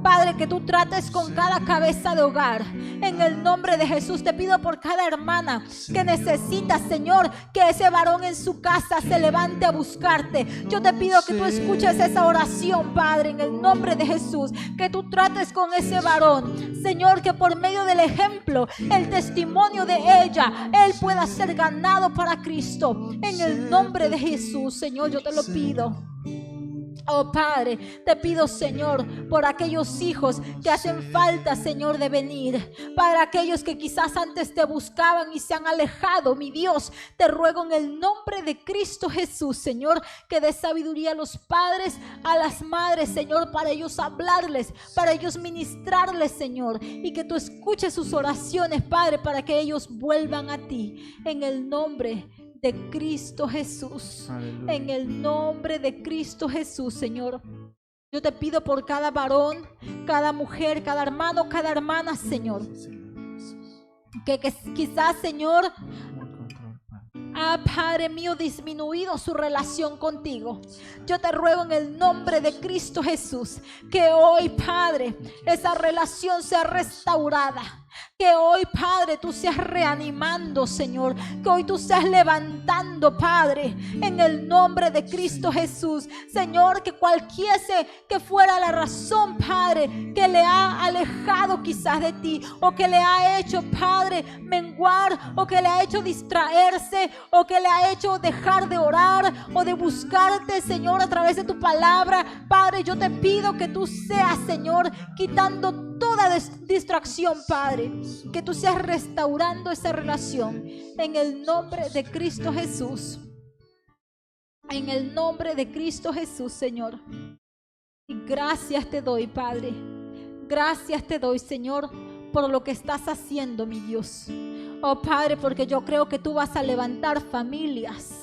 Padre, que tú trates con cada cabeza de hogar. En el nombre de Jesús te pido por cada hermana que necesita, Señor, que ese varón en su casa se levante a buscarte. Yo te pido que tú escuches esa oración, Padre, en el nombre de Jesús. Que tú trates con ese varón, Señor, que por medio del ejemplo, el testimonio de ella, él pueda ser ganado para Cristo. En el nombre de Jesús, Señor, yo te lo pido. Oh Padre, te pido, Señor, por aquellos hijos que hacen falta, Señor, de venir, para aquellos que quizás antes te buscaban y se han alejado, mi Dios, te ruego en el nombre de Cristo Jesús, Señor, que des sabiduría a los padres, a las madres, Señor, para ellos hablarles, para ellos ministrarles, Señor, y que tú escuches sus oraciones, Padre, para que ellos vuelvan a ti, en el nombre de Cristo Jesús. Aleluya. En el nombre de Cristo Jesús, Señor. Yo te pido por cada varón, cada mujer, cada hermano, cada hermana, Señor. Sí, Señor Jesús. Que quizás, Señor, Toma el control, Padre. Padre mío, disminuido su relación contigo. Yo te ruego en el nombre de Cristo Jesús que hoy, Padre, esa relación sea restaurada. Que hoy, Padre, tú seas reanimando, Señor. Que hoy tú seas levantando, Padre, en el nombre de Cristo Jesús. Señor, que cualquiera que fuera la razón, Padre, que le ha alejado quizás de ti, o que le ha hecho, Padre, menguar, o que le ha hecho distraerse, o que le ha hecho dejar de orar o de buscarte, Señor, a través de tu palabra. Padre, yo te pido que tú seas, Señor, quitando toda distracción, Padre, que tú seas restaurando esa relación en el nombre de Cristo Jesús. En el nombre de Cristo Jesús, Señor. Y gracias te doy, Padre. Gracias te doy, Señor, por lo que estás haciendo, mi Dios. Oh, Padre, porque yo creo que tú vas a levantar familias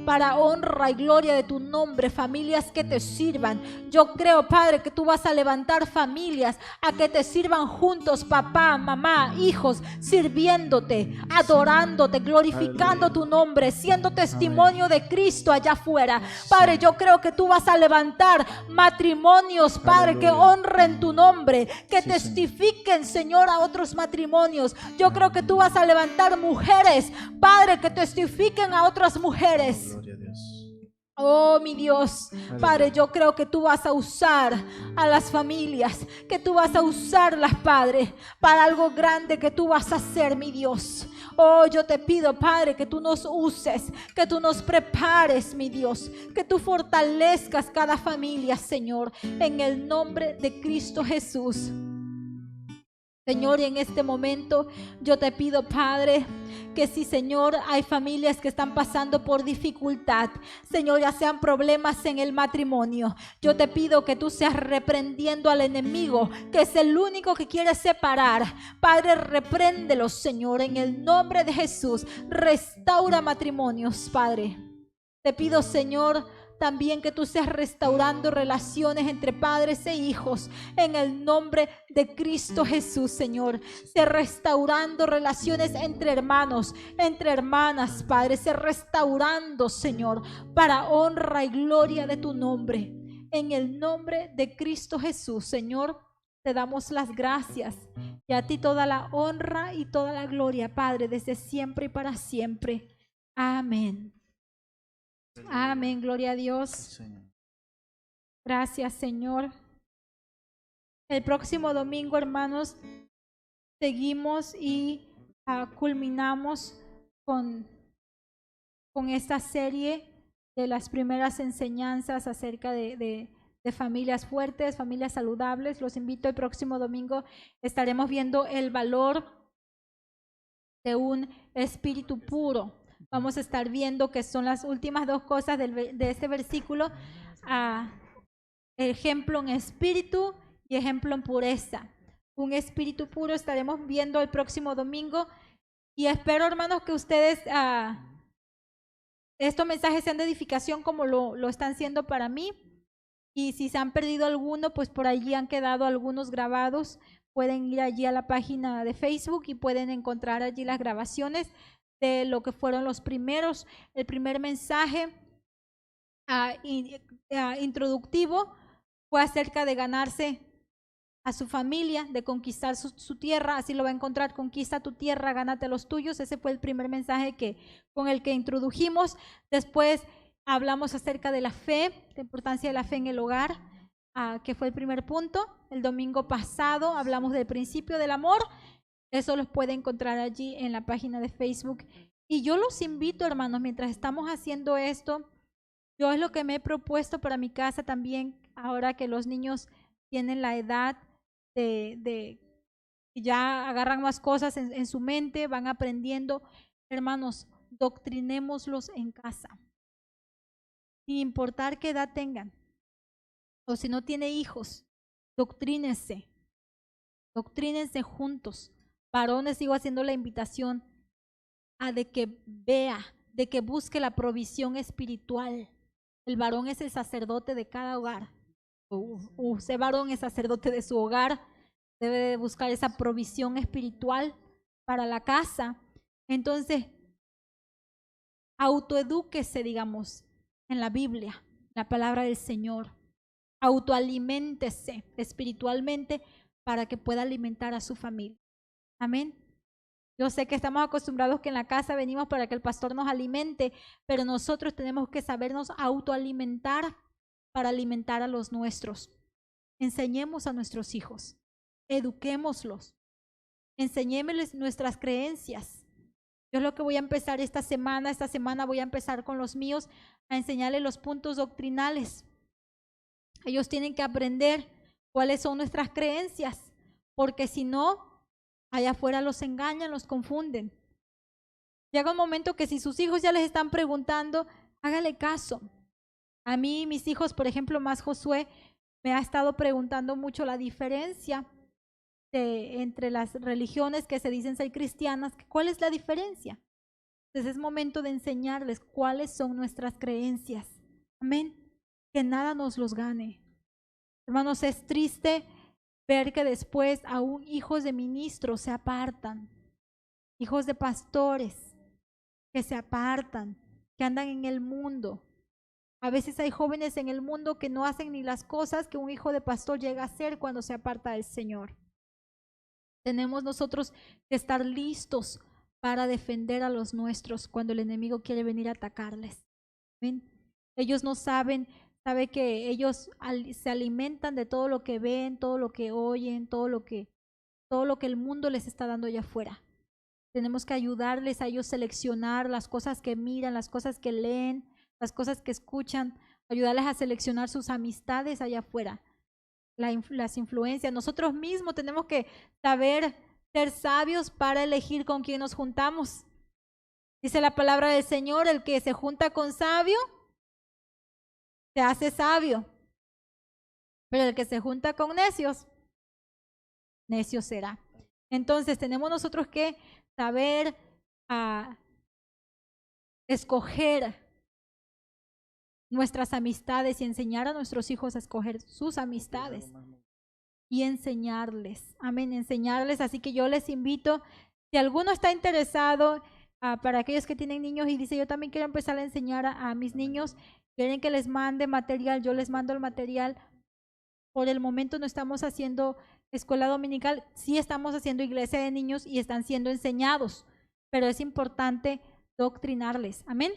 para honra y gloria de tu nombre, familias que te sirvan. Yo creo, Padre, que tú vas a levantar familias a que te sirvan juntos, papá, mamá, hijos, sirviéndote, adorándote, glorificando tu nombre, siendo testimonio de Cristo allá afuera. Padre, yo creo que tú vas a levantar matrimonios, Padre, que honren tu nombre, que testifiquen, Señor, a otros matrimonios. Yo creo que tú vas a levantar mujeres, Padre, que testifiquen a otras mujeres. Gloria a Dios. Oh, mi Dios, Padre, yo creo que tú vas a usar a las familias, que tú vas a usarlas, Padre, para algo grande que tú vas a hacer, mi Dios. Oh, yo te pido, Padre, que tú nos uses, que tú nos prepares, mi Dios, que tú fortalezcas cada familia, Señor, en el nombre de Cristo Jesús. Señor, y en este momento yo te pido, Padre, que si, Señor, hay familias que están pasando por dificultad, Señor, ya sean problemas en el matrimonio, yo te pido que tú seas reprendiendo al enemigo, que es el único que quiere separar. Padre, repréndelo, Señor, en el nombre de Jesús. Restaura matrimonios, Padre. Te pido, Señor, también que tú seas restaurando relaciones entre padres e hijos en el nombre de Cristo Jesús, Señor. Sea restaurando relaciones entre hermanos, entre hermanas, Padre. Sea restaurando, Señor, para honra y gloria de tu nombre. En el nombre de Cristo Jesús, Señor, te damos las gracias. Y a ti toda la honra y toda la gloria, Padre, desde siempre y para siempre. Amén. Amén, gloria a Dios. Señor. Gracias, Señor. El próximo domingo, hermanos, seguimos y culminamos con esta serie de las primeras enseñanzas acerca de familias fuertes, familias saludables. Los invito el próximo domingo. Estaremos viendo el valor de un espíritu puro. Vamos a estar viendo que son las últimas dos cosas de este versículo. Ejemplo en espíritu y ejemplo en pureza. Un espíritu puro estaremos viendo el próximo domingo. Y espero, hermanos, que ustedes estos mensajes sean de edificación como lo están siendo para mí. Y si se han perdido alguno, pues por allí han quedado algunos grabados. Pueden ir allí a la página de Facebook y pueden encontrar allí las grabaciones de lo que fueron los primeros. El primer mensaje introductivo fue acerca de ganarse a su familia, de conquistar su tierra. Así lo va a encontrar: conquista tu tierra, gánate los tuyos. Ese fue el primer mensaje con el que introdujimos. Después hablamos acerca de la fe, la importancia de la fe en el hogar, que fue el primer punto. El domingo pasado hablamos del principio del amor. Eso los puede encontrar allí en la página de Facebook. Y yo los invito, hermanos, mientras estamos haciendo esto, yo es lo que me he propuesto para mi casa también, ahora que los niños tienen la edad de ya agarran más cosas en su mente, van aprendiendo. Hermanos, doctrinémoslos en casa, sin importar qué edad tengan. O si no tiene hijos, doctrínense juntos. Varones, sigo haciendo la invitación a de que vea de que busque la provisión espiritual. El varón es el sacerdote de cada hogar. Ese varón es sacerdote de su hogar. Debe de buscar esa provisión espiritual para la casa. Entonces, autoedúquese, digamos, en la Biblia, la palabra del Señor. Autoaliméntese espiritualmente para que pueda alimentar a su familia. Amén. Yo sé que estamos acostumbrados que en la casa venimos para que el pastor nos alimente, pero nosotros tenemos que sabernos autoalimentar para alimentar a los nuestros. Enseñemos a nuestros hijos, eduquémoslos, enseñémosles nuestras creencias. Yo es lo que voy a empezar esta semana voy a empezar con los míos a enseñarles los puntos doctrinales. Ellos tienen que aprender cuáles son nuestras creencias, porque si no, allá afuera los engañan, los confunden. Llega un momento que si sus hijos ya les están preguntando, hágale caso. A mí, mis hijos, por ejemplo, más Josué, me ha estado preguntando mucho la diferencia entre las religiones que se dicen ser cristianas. ¿Cuál es la diferencia? Entonces es momento de enseñarles cuáles son nuestras creencias. Amén. Que nada nos los gane. Hermanos, es triste ver que después aún hijos de ministros se apartan, hijos de pastores que se apartan, que andan en el mundo. A veces hay jóvenes en el mundo que no hacen ni las cosas que un hijo de pastor llega a hacer cuando se aparta del Señor. Tenemos nosotros que estar listos para defender a los nuestros cuando el enemigo quiere venir a atacarles. ¿Ven? Ellos no sabe que ellos se alimentan de todo lo que ven, todo lo que oyen, todo lo que el mundo les está dando allá afuera. Tenemos que ayudarles a ellos seleccionar las cosas que miran, las cosas que leen, las cosas que escuchan, ayudarles a seleccionar sus amistades allá afuera, las influencias. Nosotros mismos tenemos que saber ser sabios para elegir con quién nos juntamos. Dice la palabra del Señor, el que se junta con sabio, se hace sabio, pero el que se junta con necios, necio será. Entonces tenemos nosotros que saber escoger nuestras amistades y enseñar a nuestros hijos a escoger sus amistades y enseñarles, amén, enseñarles. Así que yo les invito, si alguno está interesado, para aquellos que tienen niños y dice yo también quiero empezar a enseñar a mis niños, quieren que les mande material, yo les mando el material. Por el momento no estamos haciendo escuela dominical, sí estamos haciendo iglesia de niños y están siendo enseñados, pero es importante doctrinarles, amén.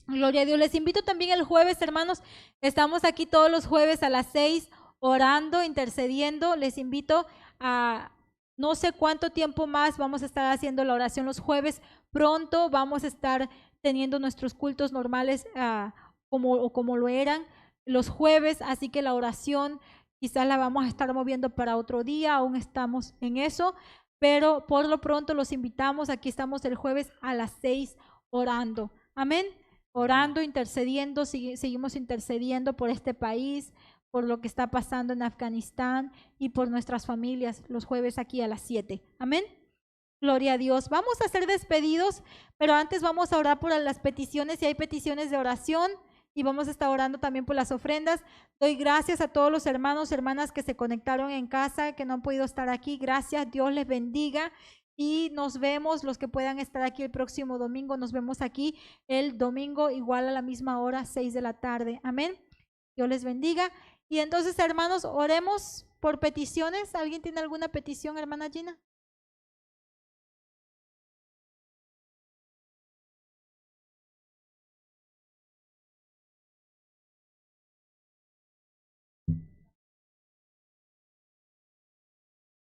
Gloria a Dios. Les invito también el jueves, hermanos, estamos aquí todos los jueves a las 6 orando, intercediendo. Les invito a no sé cuánto tiempo más vamos a estar haciendo la oración los jueves. Pronto vamos a estar teniendo nuestros cultos normales como lo eran los jueves, así que la oración quizás la vamos a estar moviendo para otro día, aún estamos en eso, pero por lo pronto los invitamos, aquí estamos el jueves a las 6 orando, amén, orando, intercediendo, seguimos intercediendo por este país, por lo que está pasando en Afganistán y por nuestras familias los jueves aquí a las 7, amén. Gloria a Dios. Vamos a ser despedidos, pero antes vamos a orar por las peticiones, si hay peticiones de oración, y vamos a estar orando también por las ofrendas. Doy gracias a todos los hermanos, hermanas que se conectaron en casa, que no han podido estar aquí. Gracias, Dios les bendiga y nos vemos, los que puedan estar aquí el próximo domingo, nos vemos aquí el domingo igual a la misma hora, 6 de la tarde. Amén. Dios les bendiga. Y entonces, hermanos, oremos por peticiones. ¿Alguien tiene alguna petición, hermana Gina?